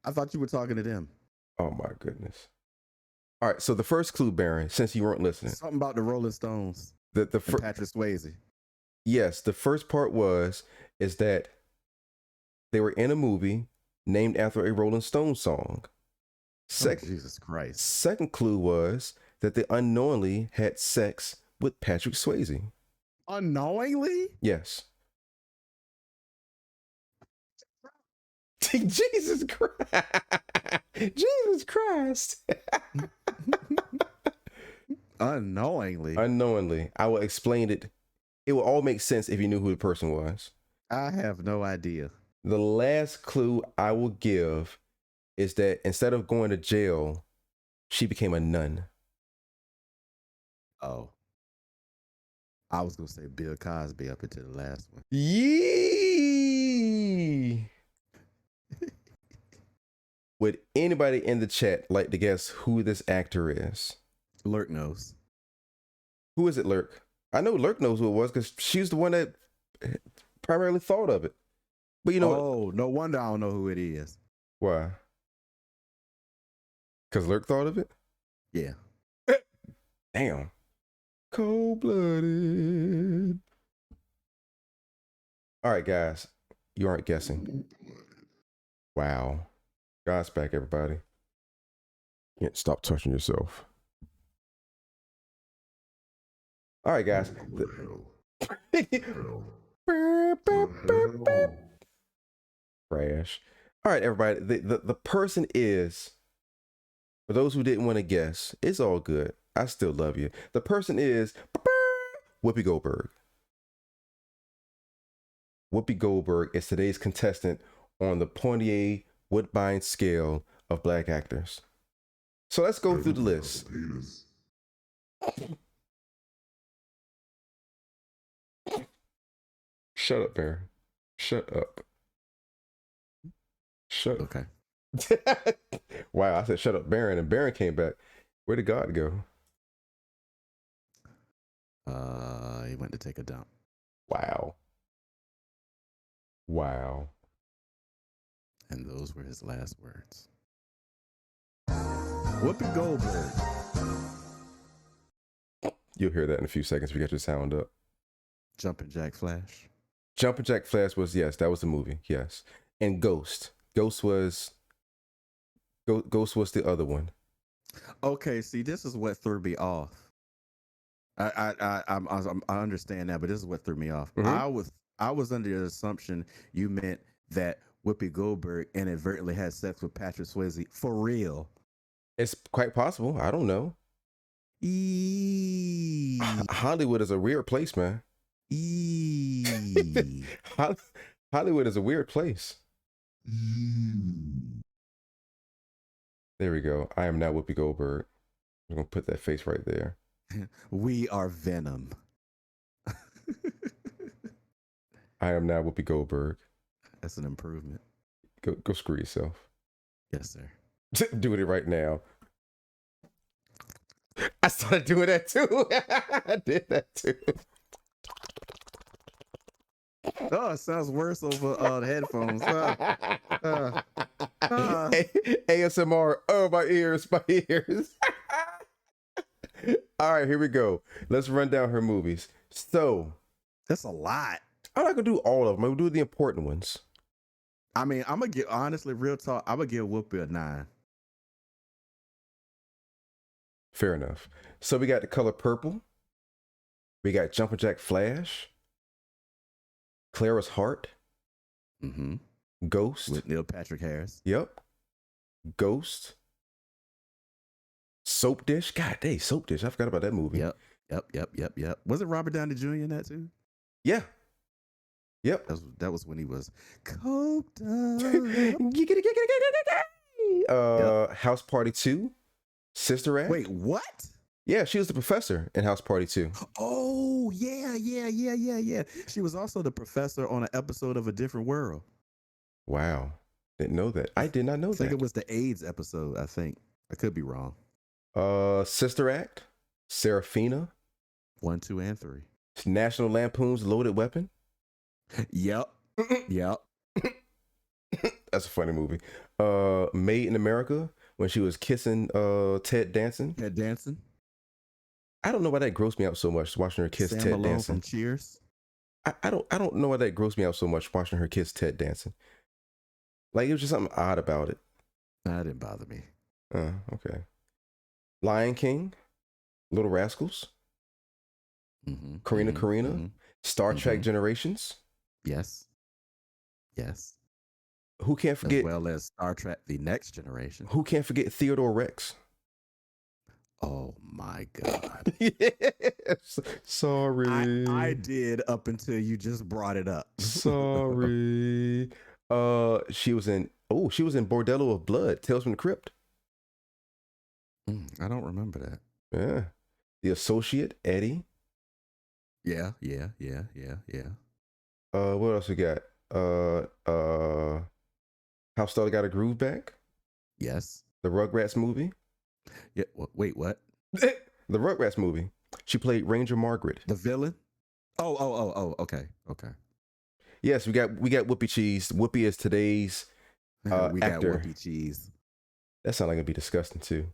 I thought you were talking to them. Oh my goodness! All right, so the first clue, Baron, since you weren't listening, Something about the Rolling Stones. The Patrick Swayze. Yes, the first part is that they were in a movie named after a Rolling Stones song. Jesus Christ. Second clue was that they unknowingly had sex with Patrick Swayze. Unknowingly? Yes. Jesus Christ. Jesus Christ. Unknowingly. Unknowingly. I will explain it. It will all make sense if you knew who the person was. I have no idea. The last clue I will give is that instead of going to jail, she became a nun. Oh. I was going to say Bill Cosby up into the last one. Yee! Would anybody in the chat like to guess who this actor is? Lurk knows. Who is it, Lurk? I know Lurk knows who it was because she's the one that primarily thought of it. But you know, oh, no wonder I don't know who it is. Why? Because Lurk thought of it? Yeah. Damn. Cold-blooded. All right, guys. You aren't guessing. Wow. God's back, everybody. Can't stop touching yourself. All right, guys. Crash. All right, everybody. The person is, for those who didn't want to guess, it's all good. I still love you. The person is Whoopi Goldberg. Whoopi Goldberg is today's contestant on the Poitier Woodbine scale of black actors. So let's go through the list. Shut up, Baron. Shut up. Shut up. Okay. Wow, I said shut up, Baron, and Baron came back. Where did God go? He went to take a dump. Wow. Wow. And those were his last words. Whoopi Goldberg. You'll hear that in a few seconds if you get your sound up. Jumpin' Jack Flash. Jumpin' Jack Flash was, yes, that was the movie, yes. And Ghost. Ghost was the other one. Okay, see, this is what threw me off. I understand that, but this is what threw me off. Hmm. I was under the assumption you meant that Whoopi Goldberg inadvertently had sex with Patrick Swayze for real. It's quite possible. I don't know. Eee. Hollywood is a weird place, man. Eee. Hollywood is a weird place. Eee. There we go. I am now Whoopi Goldberg. I'm gonna put that face right there. We are Venom. I am now Whoopi Goldberg. That's an improvement. Go screw yourself. Yes, sir. Doing it right now. I started doing that too. I did that too. Oh, it sounds worse over the headphones. ASMR. Oh, my ears, my ears. All right, here we go. Let's run down her movies. So, that's a lot. I'm not gonna do all of them. I'm gonna do the important ones. I mean, I'm gonna give honestly, real talk. I'm gonna give Whoopi a 9. Fair enough. So we got The Color Purple. We got Jumpin' Jack Flash. Clara's Heart. Mm-hmm. Ghost. With Neil Patrick Harris. Yep. Ghost. Soap Dish. God dang, Soap Dish. I forgot about that movie. Yep. Was it Robert Downey Jr. in that too? Yeah. Yep. That was when he was coked up. House Party 2. Sister Act. Wait, what? Yeah, she was the professor in House Party 2. Oh, yeah. She was also the professor on an episode of A Different World. Wow. Didn't know that. I did not know that. I think it was the AIDS episode, I think. I could be wrong. Sister Act. Serafina. 1, 2, and 3. National Lampoon's Loaded Weapon. Yep. That's a funny movie. Made in America, when she was kissing Ted Danson. I don't know why that grossed me out so much watching her kiss Sam Ted Malone Danson. From Cheers. I don't know why that grossed me out so much watching her kiss Ted Danson. Like, it was just something odd about it. That didn't bother me. Okay. Lion King, Little Rascals, Karina, Star Trek Generations. Yes. Who can't forget? As well as Star Trek: The Next Generation. Who can't forget Theodore Rex? Oh my God. Yes. Sorry. I did up until you just brought it up. Sorry. She was in Bordello of Blood, Tales from the Crypt. I don't remember that. Yeah. The Associate, Eddie. Yeah. What else we got? How Stella Got a Groove Back. Yes. The Rugrats movie. Yeah. Wait, what? The Rugrats movie. She played Ranger Margaret. The villain? Oh, okay. Yes, we got Whoopi Cheese. Whoopi is today's we actor. got Whoopi Cheese. That sounds like it'd be disgusting too.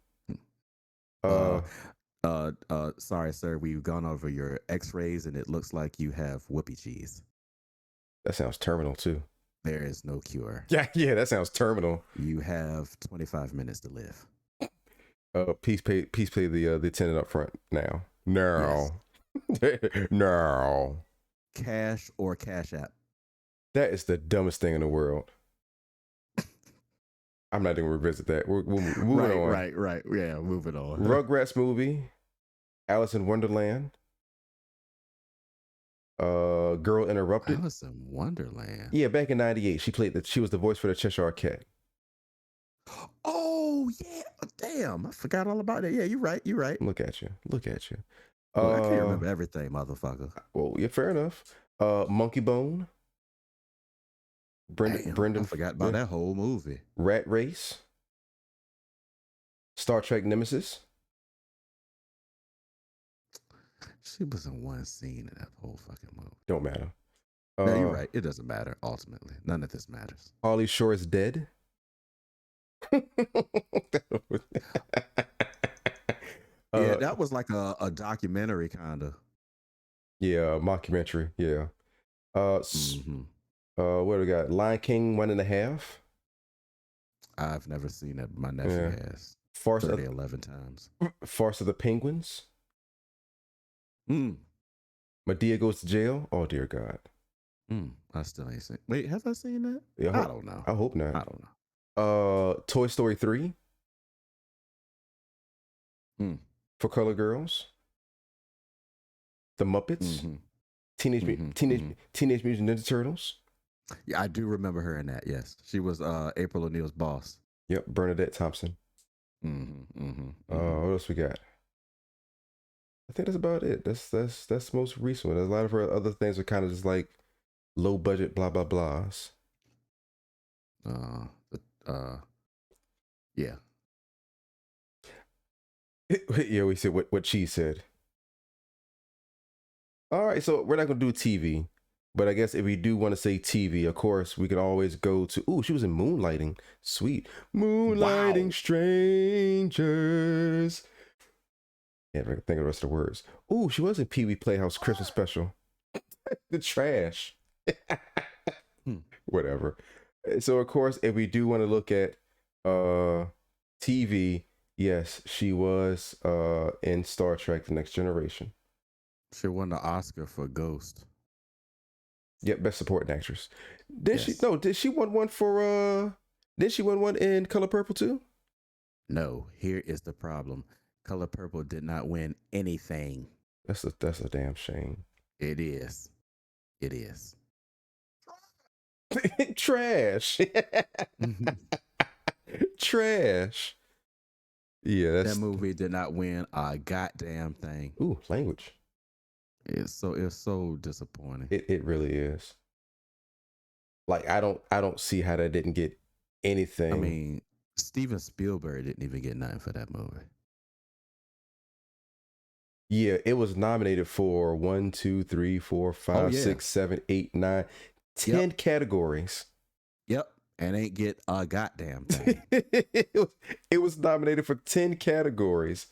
Sorry, sir. We've gone over your X-rays, and it looks like you have Whoopi Cheese. That sounds terminal too. There is no cure. Yeah, that sounds terminal. You have 25 minutes to live. Please pay the attendant up front now. No. Yes. No. Cash or Cash App. That is the dumbest thing in the world. I'm not even gonna revisit that. We're moving on. Right. Yeah, moving on. Rugrats movie. Alice in Wonderland. Girl Interrupted. Alice in Wonderland. Yeah, back in '98, she was the voice for the Cheshire Cat. Oh yeah, damn! I forgot all about that. Yeah, you're right. Look at you. Well, I can't remember everything, motherfucker. Well, yeah, fair enough. Monkey Bone. Brendan. I forgot about that whole movie. Rat Race. Star Trek Nemesis. She was in one scene in that whole fucking movie. Don't matter. No, you're right. It doesn't matter. Ultimately, none of this matters. Pauly Shore is dead. Yeah, that was like a documentary kind of. Yeah, mockumentary. Yeah. What do we got? Lion King 1.5. I've never seen it. My nephew has. Farce 11 times. Farce of the Penguins. Mm. Medea goes to jail. Oh dear God. I still ain't seen. Wait, have I seen that? Yeah, I don't know. I hope not. I don't know. Toy Story 3 Mm. for color girls. The Muppets. Mm-hmm. Teenage Mutant Ninja Turtles. Yeah, I do remember her in that. Yes, she was April O'Neil's boss. Yep, Bernadette Thompson. What else we got? I think that's about it. That's the most recent one. There's a lot of her other things are kind of just like low budget blah blah blahs. Yeah. Yeah, we said what she said. All right, so we're not gonna do TV, but I guess if we do want to say TV, of course we can always go to. Ooh, she was in Moonlighting. Sweet, Moonlighting Wow. Strangers. Can't think of the rest of the words. Ooh, she was in Pee Wee Playhouse Christmas special. The trash. Whatever. So of course, if we do want to look at TV, yes, she was in Star Trek: The Next Generation. She won the Oscar for Ghost. Yep, best supporting actress. Did Yes. she? No, did she win one for? Did she win one in Color Purple too? No, here is the problem. Color Purple did not win anything. That's a damn shame. It is. It is. Trash. Trash. Yeah, that movie did not win a goddamn thing. Ooh, language. It's so disappointing. It really is. Like I don't see how that didn't get anything. I mean, Steven Spielberg didn't even get nothing for that movie. Yeah, it was nominated for 1, 2, 3, 4, 5, 6, 7, 8, 9, 10 categories. Yep. And ain't get a goddamn thing. it was nominated for 10 categories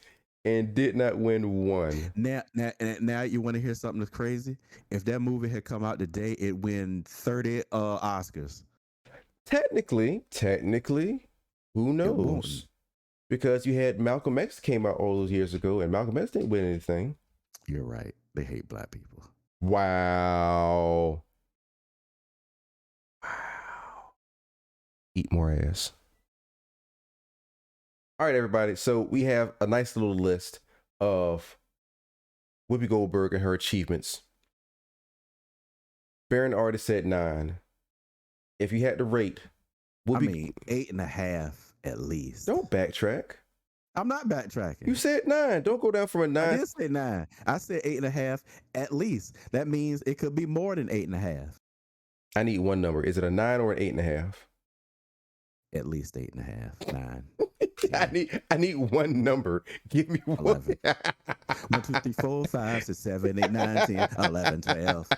and did not win one. Now you want to hear something that's crazy? If that movie had come out today, it win 30 Oscars. Technically, who knows? Because you had Malcolm X came out all those years ago, and Malcolm X didn't win anything. You're right. They hate black people. Wow. Eat more ass. All right, everybody. So we have a nice little list of Whoopi Goldberg and her achievements. Baron already said 9. If you had to rate, Whoopi, 8.5 at least. Don't backtrack. I'm not backtracking. You said 9. Don't go down from a 9. I did say 9. I said 8.5 at least. That means it could be more than 8.5. I need one number. Is it a 9 or an 8.5? At least 8.5. 9. I need one number. Give me 11. 1, 2, 3, 4, 5, 6, 7, 8, 9, 10, 11, 12.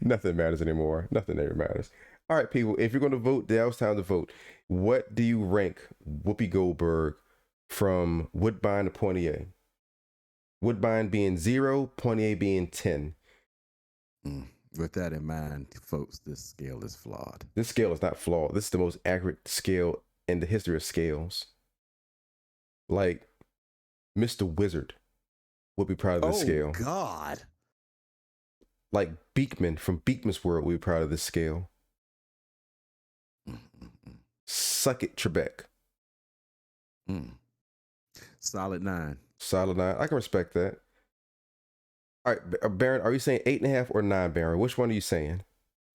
Nothing matters anymore. Nothing ever matters. All right, people. If you're going to vote, now it's time to vote. What do you rank Whoopi Goldberg from Woodbine to Poitier? Woodbine being 0, Poitier being 10. With that in mind, folks, this scale is flawed. This scale is not flawed. This is the most accurate scale in the history of scales. Like, Mr. Wizard would be proud of this scale. Oh, God. Like Beekman from Beekman's World would be proud of this scale. Suck it, Trebek. Solid 9. Solid 9. I can respect that. All right, Baron, are you saying 8.5 or 9, Baron? Which one are you saying?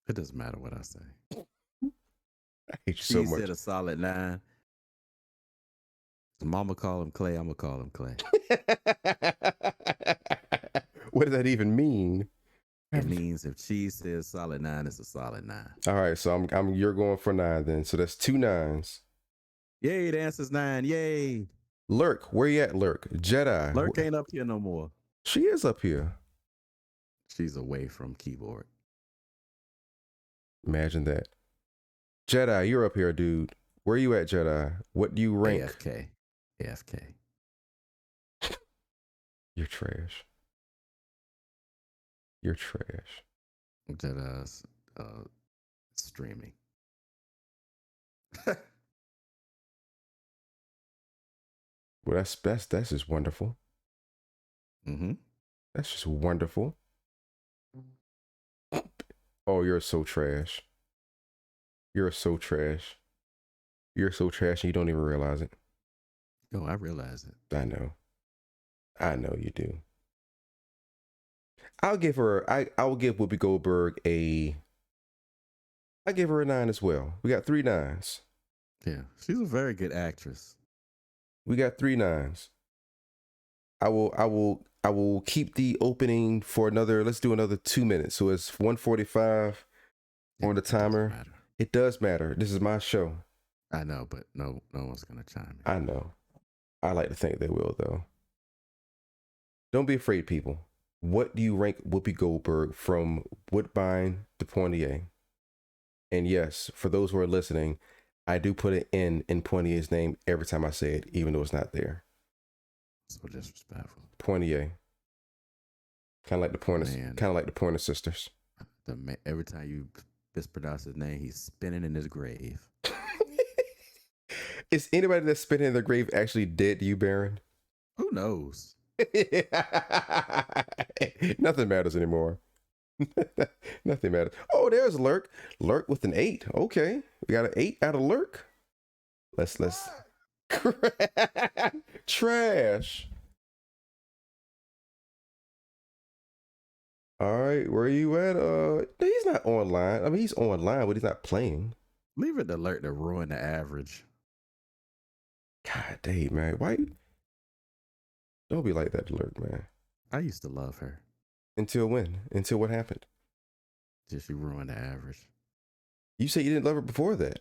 It doesn't matter what I say. I hate you so much. He said a solid 9. Mama call him Clay. I'm going to call him Clay. What does that even mean? It means if Cheese says solid 9, it's a solid 9. All right, so you're going for 9 then. So that's 2 9s. Yay, the answer's 9. Yay. Lurk, where you at, Lurk? Jedi. Lurk ain't up here no more. She is up here. She's away from keyboard. Imagine that. Jedi, you're up here, dude. Where you at, Jedi? What do you rank? AFK. You're trash. You're trash. Jedi's streaming. Well, that's just wonderful. That's just wonderful. Oh, you're so trash. You're so trash. You're so trash and you don't even realize it. Oh, I realize it. I know. I know you do. I'll give her I will give Whoopi Goldberg I give her a 9 as well. We got 3 9s. Yeah, she's a very good actress. We got 3 9s. I will keep the opening for another, let's do another 2 minutes. So it's 1:45 on the timer. It does matter. This is my show. I know, but no one's gonna chime in. I know. I like to think they will though. Don't be afraid, people. What do you rank Whoopi Goldberg from Woodbine to Poitiers? And yes, for those who are listening, I do put an N in Poitier's name every time I say it, even though it's not there. So disrespectful. Poitiers. Kind of like the Pointer Sisters. Every time you mispronounce his name, he's spinning in his grave. Is anybody that's spinning in their grave actually dead to you, Baron? Who knows? Nothing matters anymore. Nothing matters. Oh, there's Lurk. Lurk with an 8. Okay, we got an 8 out of Lurk. Let's trash. All right, where are you at? He's not online. I mean, he's online, but he's not playing. Leave it to Lurk to ruin the average. God dang, man. Why? Don't be like that, Lurk, man. I used to love her. Until when? Until what happened? Till she ruined the average. You said you didn't love her before that.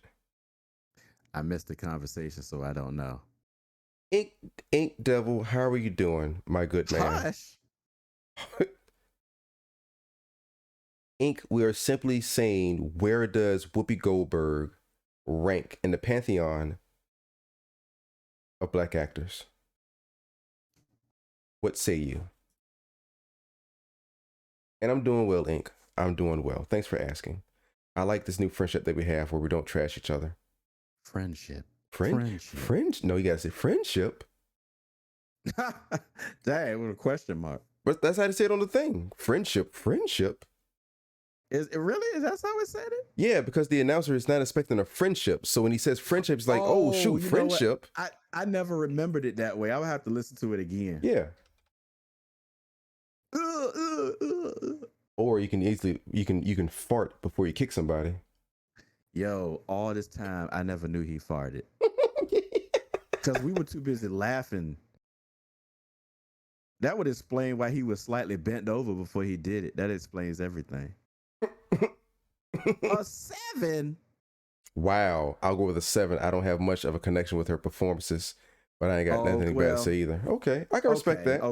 I missed the conversation, so I don't know. Ink Devil, how are you doing, my good man? Hush. Ink, we are simply saying, where does Whoopi Goldberg rank in the pantheon of black actors? What say you? And I'm doing well, Ink. I'm doing well. Thanks for asking. I like this new friendship that we have where we don't trash each other. Friendship. Friendship. No, you gotta say friendship. Dang, with a question mark. But that's how they say it on the thing. Friendship. Is it really? Is that how it said it? Yeah, because the announcer is not expecting a friendship. So when he says friendship, it's like, oh shoot, friendship. I never remembered it that way. I would have to listen to it again. Yeah. Or you can fart before you kick somebody. Yo, all this time I never knew he farted. Because we were too busy laughing. That would explain why he was slightly bent over before he did it. That explains everything. A 7? Wow, I'll go with a 7. I don't have much of a connection with her performances, but I ain't got nothing bad to say either. Okay, I can respect that.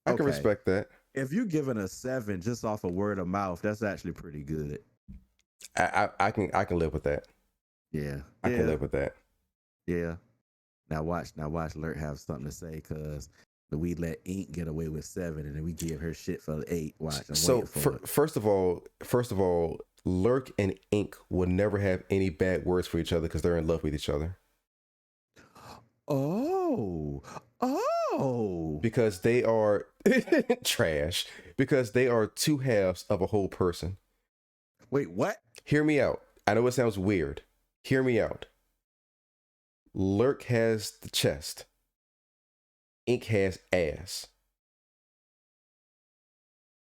I can respect that. If you're giving a 7 just off of word of mouth, that's actually pretty good. I can live with that. Yeah, I can live with that. Yeah. Now watch Lurk have something to say, because we let Ink get away with 7 and then we give her shit for 8. Watch. So first of all, Lurk and Ink will never have any bad words for each other because they're in love with each other. Oh. Because they are trash. Because they are two halves of a whole person. Wait, what? Hear me out. I know it sounds weird. Hear me out. Lurk has the chest. Ink has ass.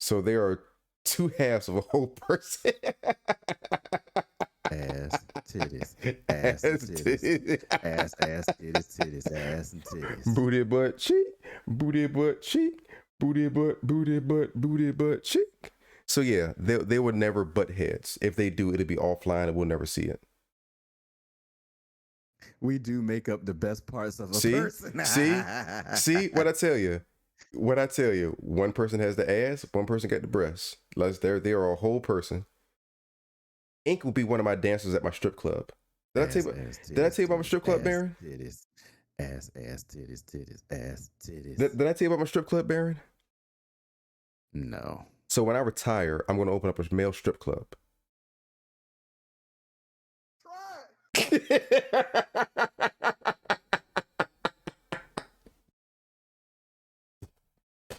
So there are two halves of a whole person. Ass, titties, ass, and titties, ass, titties, titties, ass, and titties. Booty, butt, cheek, booty, butt, cheek, booty, butt, cheek. So yeah, they would never butt heads. If they do, it'll be offline and we'll never see it. We do make up the best parts of a person. See what I tell you. One person has the ass, one person got the breasts. They are a whole person. Ink will be one of my dancers at my strip club. Did I tell you about my strip club, Baron? Titties, ass, titties, ass, titties. Did I tell you about my strip club, Baron? No. So when I retire, I'm going to open up a male strip club.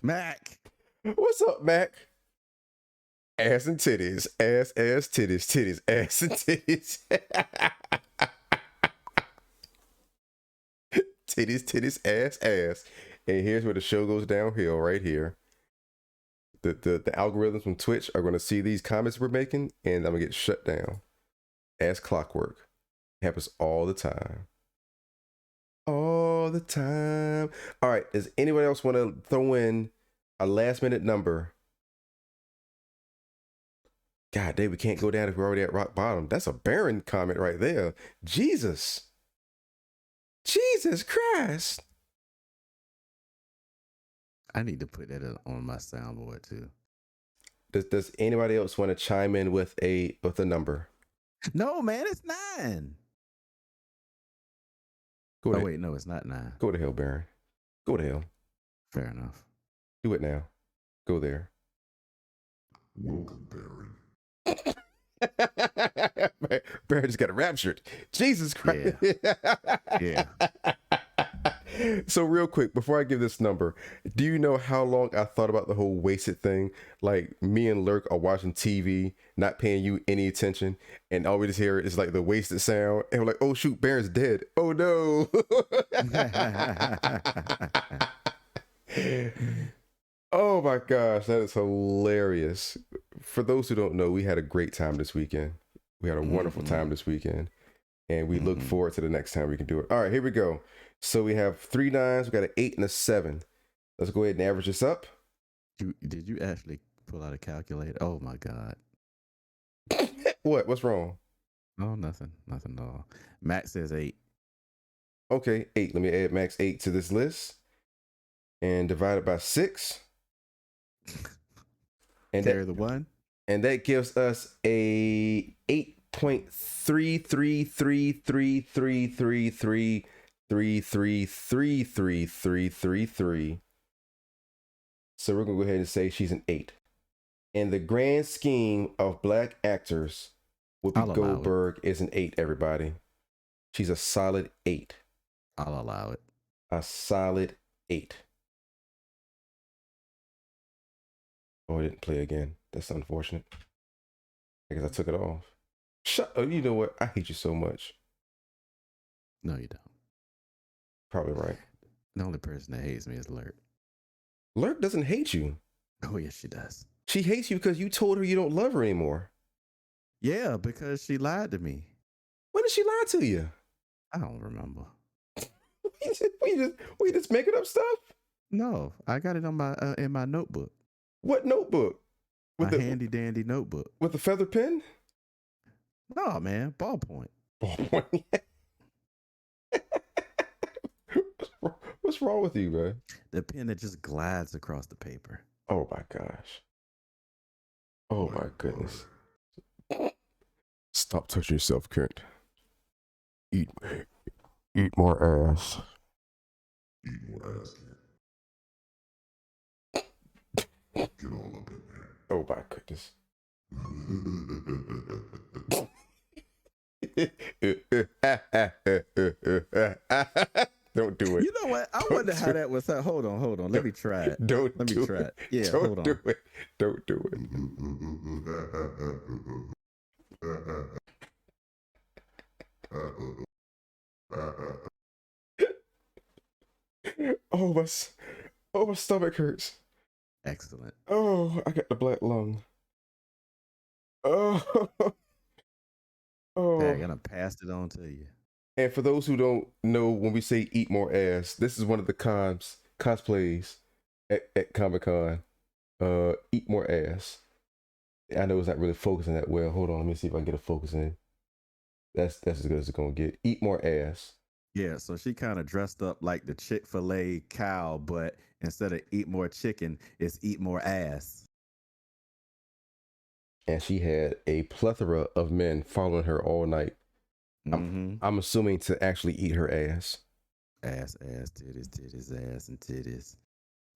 Mac. What What's up, Mac? Ass and titties, ass, titties, titties, ass and titties. Titties, titties, ass, ass. And here's where the show goes downhill right here. The algorithms from Twitch are going to see these comments we're making, and I'm going to get shut down. As clockwork. Happens all the time. All the time. All right. Does anybody else want to throw in a last minute number? God damn, we can't go down if we're already at rock bottom. That's a barren comment right there. Jesus. Jesus Christ. I need to put that on my soundboard too. Does anybody else want to chime in with a number? No, man, it's 9. Oh, wait, no, it's not 9. Go to hell, Baron. Go to hell. Fair enough. Do it now. Go there. Welcome, Baron. Baron just got raptured. Jesus Christ. Yeah. So real quick, before I give this number, do you know how long I thought about the whole wasted thing? Like me and Lurk are watching TV, not paying you any attention, and all we just hear is like the wasted sound, and we're like, oh shoot, Baron's dead. Oh no. Oh my gosh, that is hilarious. For those who don't know, we had a great time this weekend. We had a wonderful time this weekend, and we look forward to the next time we can do it. All right, here we go. So we have 3 9s, we got an 8 and a 7. Let's go ahead and average this up. Did you actually pull out a calculator? Oh my God. What? What's wrong? Oh, nothing at all. Max says 8. Okay, 8. Let me add Max 8 to this list and divide it by 6. And carry the 1. And that gives us a 8.333333333333. So we're gonna go ahead and say she's an 8. In the grand scheme of black actors, Whoopi Goldberg is an 8, everybody. She's a solid 8. I'll allow it. A solid 8. Oh, I didn't play again. That's unfortunate. I guess I took it off. Oh, you know what? I hate you so much. No, you don't. Probably right. The only person that hates me is Lurk. Lurk doesn't hate you. Oh, yes, she does. She hates you because you told her you don't love her anymore. Yeah, because she lied to me. When did she lie to you? I don't remember. we just making up stuff? No, I got it on my in my notebook. What notebook? With my handy dandy notebook. With the feather pen? No, man, ballpoint. Ballpoint. What's wrong with you, man? The pen that just glides across the paper. Oh my gosh. Oh my goodness. Stop touching yourself, Kent. Eat more ass. Eat more ass, Kent. Get all up in there. Oh my goodness. Don't do it. You know what? I wonder how that was. Hold on. Let me try it. Let me try it. Yeah, don't hold on. do it. Don't do it. Oh, my stomach hurts. Excellent. Oh, I got the black lung. Oh. I'm gonna pass it on to you. And for those who don't know, when we say eat more ass, this is one of the cosplays at Comic-Con. Eat more ass. I know it's not really focusing that well. Hold on, let me see if I can get a focus in. That's as good as it's gonna get. Eat more ass. Yeah, so she kind of dressed up like the Chick-fil-A cow, but instead of eat more chicken, it's eat more ass. And she had a plethora of men following her all night. I'm assuming to actually eat her ass. Ass, titties, ass and titties.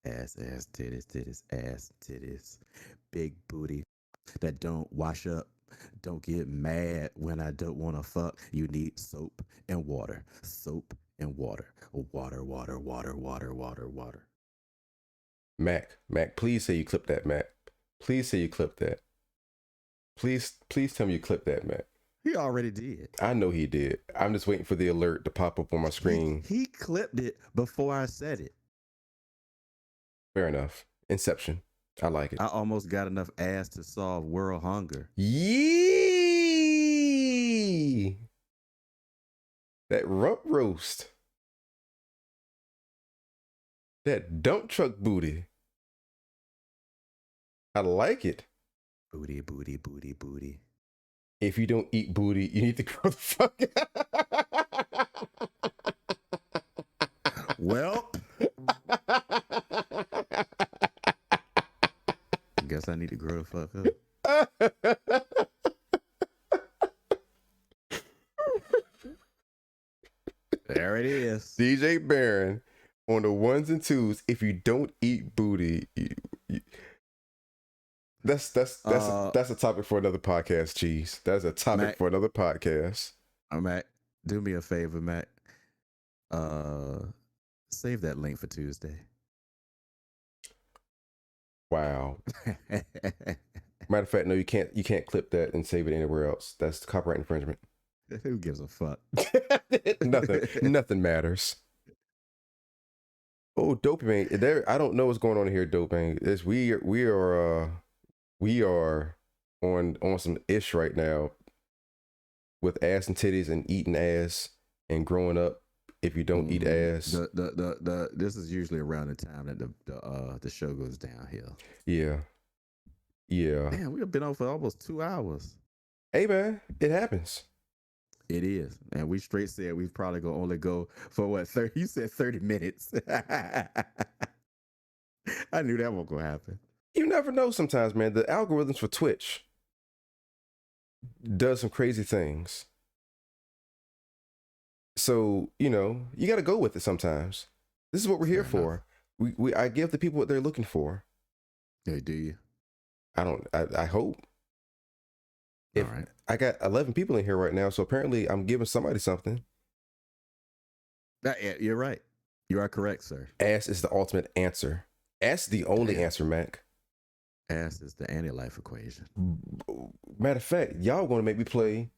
Ass, titties, ass, titties. Big booty that don't wash up. Don't get mad when I don't want to fuck. You need soap and water. Soap and water. Water. Mac, please say you clipped that, Mac. Please say you clipped that. Please tell me you clipped that, Mac. He already did. I know he did. I'm just waiting for the alert to pop up on my screen. He clipped it before I said it. Fair enough. Inception. I like it. I almost got enough ass to solve world hunger. Yee! That rump roast. That dump truck booty. I like it. Booty, booty, booty, booty. If you don't eat booty, you need to grow the fuck up. Well, I guess I need to grow the fuck up. There it is. DJ Barron on the ones and twos. If you don't eat booty, that's a topic for another podcast. Cheese. That's a topic Mac, for another podcast. Matt, do me a favor, Matt. Save that link for Tuesday. Wow. Matter of fact, no, you can't clip that and save it anywhere else. That's copyright infringement. Who gives a fuck? Nothing matters. Oh, dopamine. There, I don't know what's going on here, dopamine. It's we are on some ish right now with ass and titties and eating ass and growing up. If you don't eat ass, this is usually around the time that the show goes downhill. Yeah. Man, we've been on for almost 2 hours. Hey man, it happens. It is, and we straight said we probably gonna only go for what 30. You said 30 minutes. I knew that wasn't gonna happen. You never know. Sometimes, man, the algorithms for Twitch does some crazy things. So, you got to go with it sometimes. This is what we're here for. I give the people what they're looking for. Hey, do you? I hope. All right. I got 11 people in here right now, so apparently I'm giving somebody something. You're right. You are correct, sir. Ass is the ultimate answer. Ass is the only answer, Mac. Ass is the anti-life equation. Matter of fact, y'all going to make me play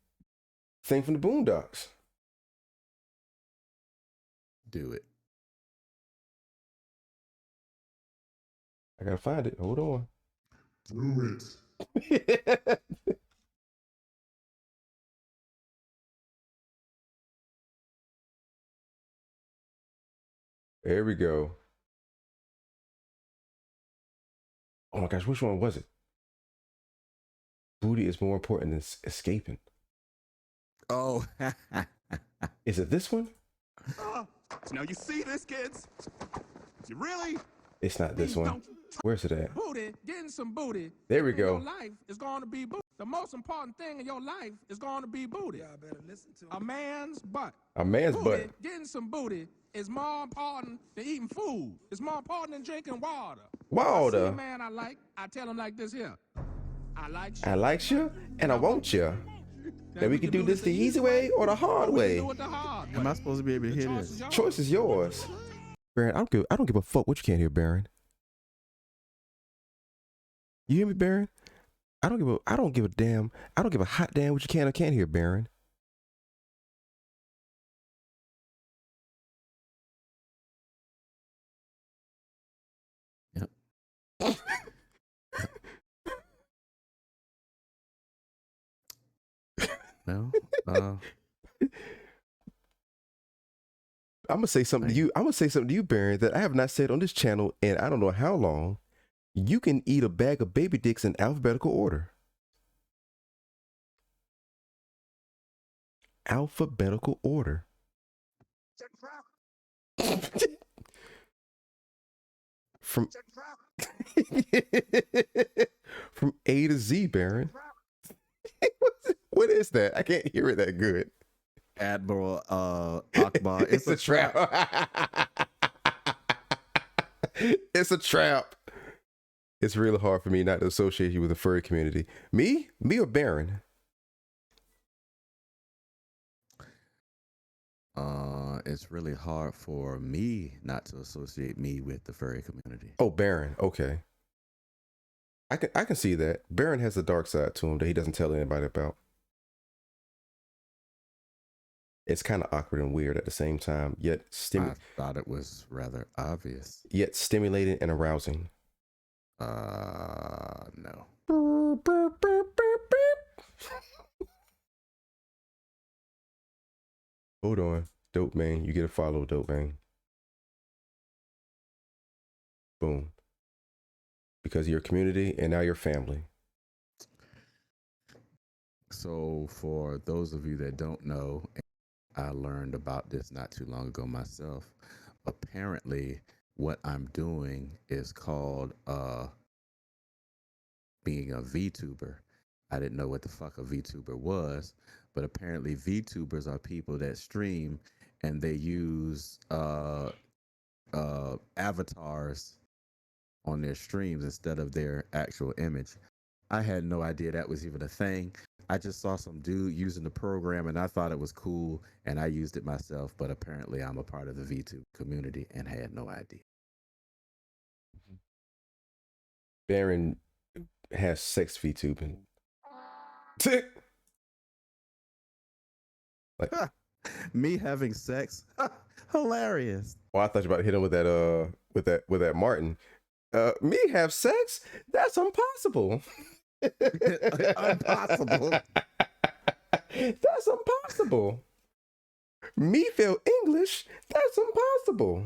Thing from the Boondocks. Do it. I gotta find it. Hold on. Do it. There we go. Oh my gosh, which one was it? Booty is more important than escaping. Oh. Is it this one? Now you see this, kids? You really? It's not this one. Where's it at? Booty, getting some booty. There we go. Your life is going to be booty. The most important thing in your life is going to be booty. Y'all better listen to a man's butt. A man's booty, butt. Getting some booty is more important than eating food. It's more important than drinking water. Water. I see a man I like, I tell him like this here. I like you and I want you. That we can do this the easy way or the hard way. Am I supposed to be able to hear this? Choice is yours. Baron, I don't give a fuck what you can't hear, Baron. You hear me, Baron? I don't give a damn. I don't give a hot damn what you can or can't hear, Baron. Yep. Well, I'm gonna say something to you. I'm gonna say something to you, Baron, that I have not said on this channel in I don't know how long. You can eat a bag of baby dicks in alphabetical order. Alphabetical order. From from A to Z, Baron. What is that? I can't hear it that good. Admiral Akbar. It's a trap. It's a trap. It's really hard for me not to associate you with the furry community. Me or Baron? it's really hard for me not to associate me with the furry community. Oh, Baron. Okay. I can see that. Baron has a dark side to him that he doesn't tell anybody about. It's kind of awkward and weird at the same time, yet I thought it was rather obvious. yet stimulating and arousing. No. Hold on. Dope man. You get a follow, dope man. Boom. Because of your community and now your family. So for those of you that don't know, I learned about this not too long ago myself. Apparently, what I'm doing is called being a VTuber. I didn't know what the fuck a VTuber was, but apparently VTubers are people that stream and they use avatars on their streams instead of their actual image. I had no idea that was even a thing. I just saw some dude using the program and I thought it was cool and I used it myself, but apparently I'm a part of the VTube community and had no idea. Baron has sex VTubing. Like, me having sex? Hilarious. well, I thought you were about to hit him with that Martin. Me have sex? That's impossible. Impossible. That's impossible. Me feel English? That's impossible.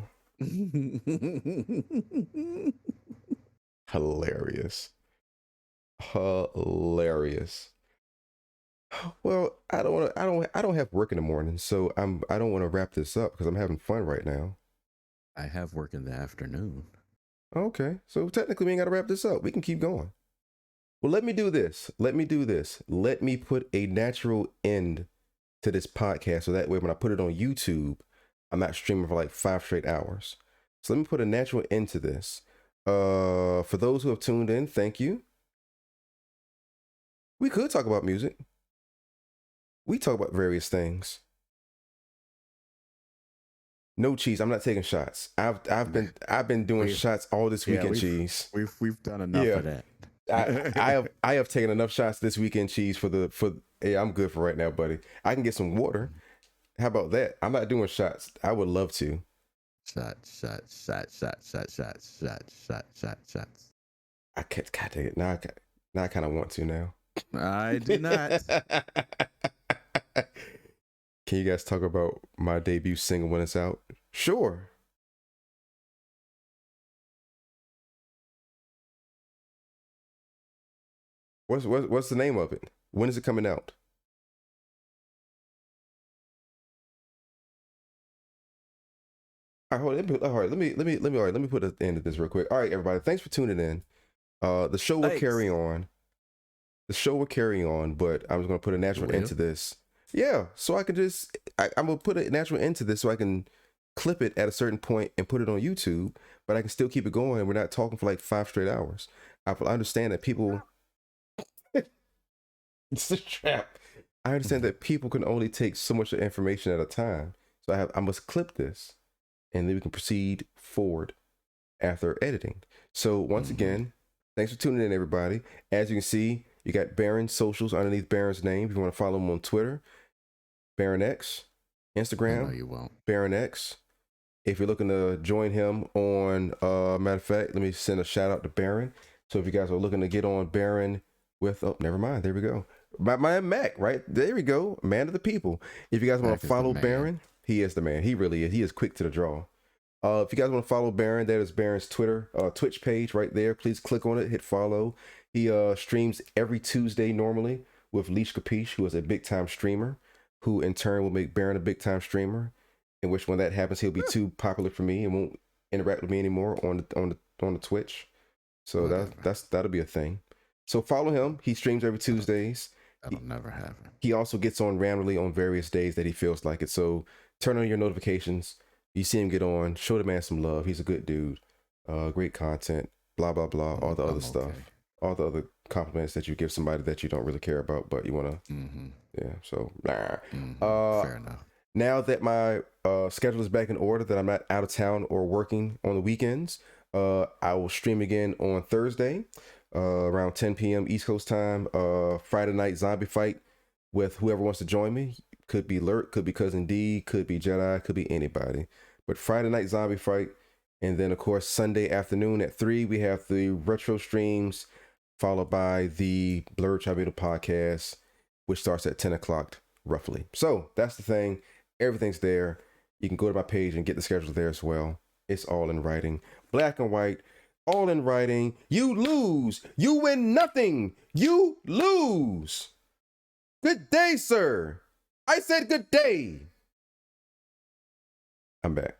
Hilarious. Well, I don't have work in the morning, so I don't want to wrap this up because I'm having fun right now. I have work in the afternoon. Okay, so technically we ain't got to wrap this up. We can keep going. Well, let me do this. Let me put a natural end to this podcast so that way when I put it on YouTube, I'm not streaming for like 5 straight hours. So let me put a natural end to this. For those who have tuned in, thank you. We could talk about music. We talk about various things. No, Cheese, I'm not taking shots. I've been doing shots all this weekend, Cheese. We've done enough of that. I have taken enough shots this weekend, Cheese, yeah, I'm good for right now, buddy. I can get some water. How about that? I'm not doing shots. I would love to. Shots. I can't. God dang it. Now I kind of want to now. I do not. Can you guys talk about my debut single when it's out? Sure. What's the name of it? When is it coming out? All right, let me put an end to this real quick. All right, everybody, thanks for tuning in. The show will carry on. But I'm just gonna put a natural end to this. Yeah, so I can I'm gonna put a natural end to this so I can clip it at a certain point and put it on YouTube, but I can still keep it going and we're not talking for like 5 straight hours. I understand that people it's a trap. I understand that people can only take so much information at a time. So I must clip this and then we can proceed forward after editing. So once again, thanks for tuning in, everybody. As you can see, you got Baron's socials underneath Baron's name. If you want to follow him on Twitter, Baron X, Instagram, no, you won't. Baron X. If you're looking to join him on, matter of fact, let me send a shout out to Baron. So if you guys are looking to get on Baron with, oh, never mind, there we go. My man Mac, right? There we go. Man of the people. If you guys want to follow Baron, he is the man. He really is. He is quick to the draw. If you guys want to follow Baron, that is Baron's Twitch page right there. Please click on it, hit follow. He streams every Tuesday normally with Leash Capiche, who is a big time streamer, who in turn will make Baron a big time streamer. In which when that happens, he'll be too popular for me and won't interact with me anymore on the Twitch. So that'll be a thing. So follow him. He streams every Tuesdays. That'll never happen. He also gets on randomly on various days that he feels like it. So turn on your notifications. You see him get on. Show the man some love. He's a good dude. Great content. Blah blah blah. All the other stuff. All the other compliments that you give somebody that you don't really care about, but you want to. Yeah. So fair enough. now that my schedule is back in order, that I'm not out of town or working on the weekends, I will stream again on Thursday around 10 p.m. East Coast time. Friday night zombie fight with whoever wants to join me. Could be Lurk, could be Cousin D, could be Jedi, could be anybody. But Friday night zombie fight. And then, of course, Sunday afternoon at 3, we have the retro streams, followed by the Blerd Tribunal podcast, which starts at 10 o'clock roughly. So that's the thing. Everything's there. You can go to my page and get the schedule there as well. It's all in writing. Black and white, all in writing. You lose. You win nothing. You lose. Good day, sir. I said good day. I'm back.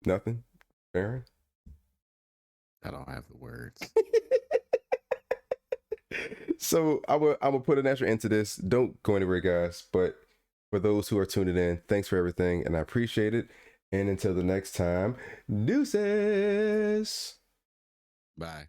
Nothing, Aaron? I don't have the words. So I'm gonna put an extra into this. Don't go anywhere, guys. But for those who are tuning in, thanks for everything, and I appreciate it. And until the next time, deuces. Bye.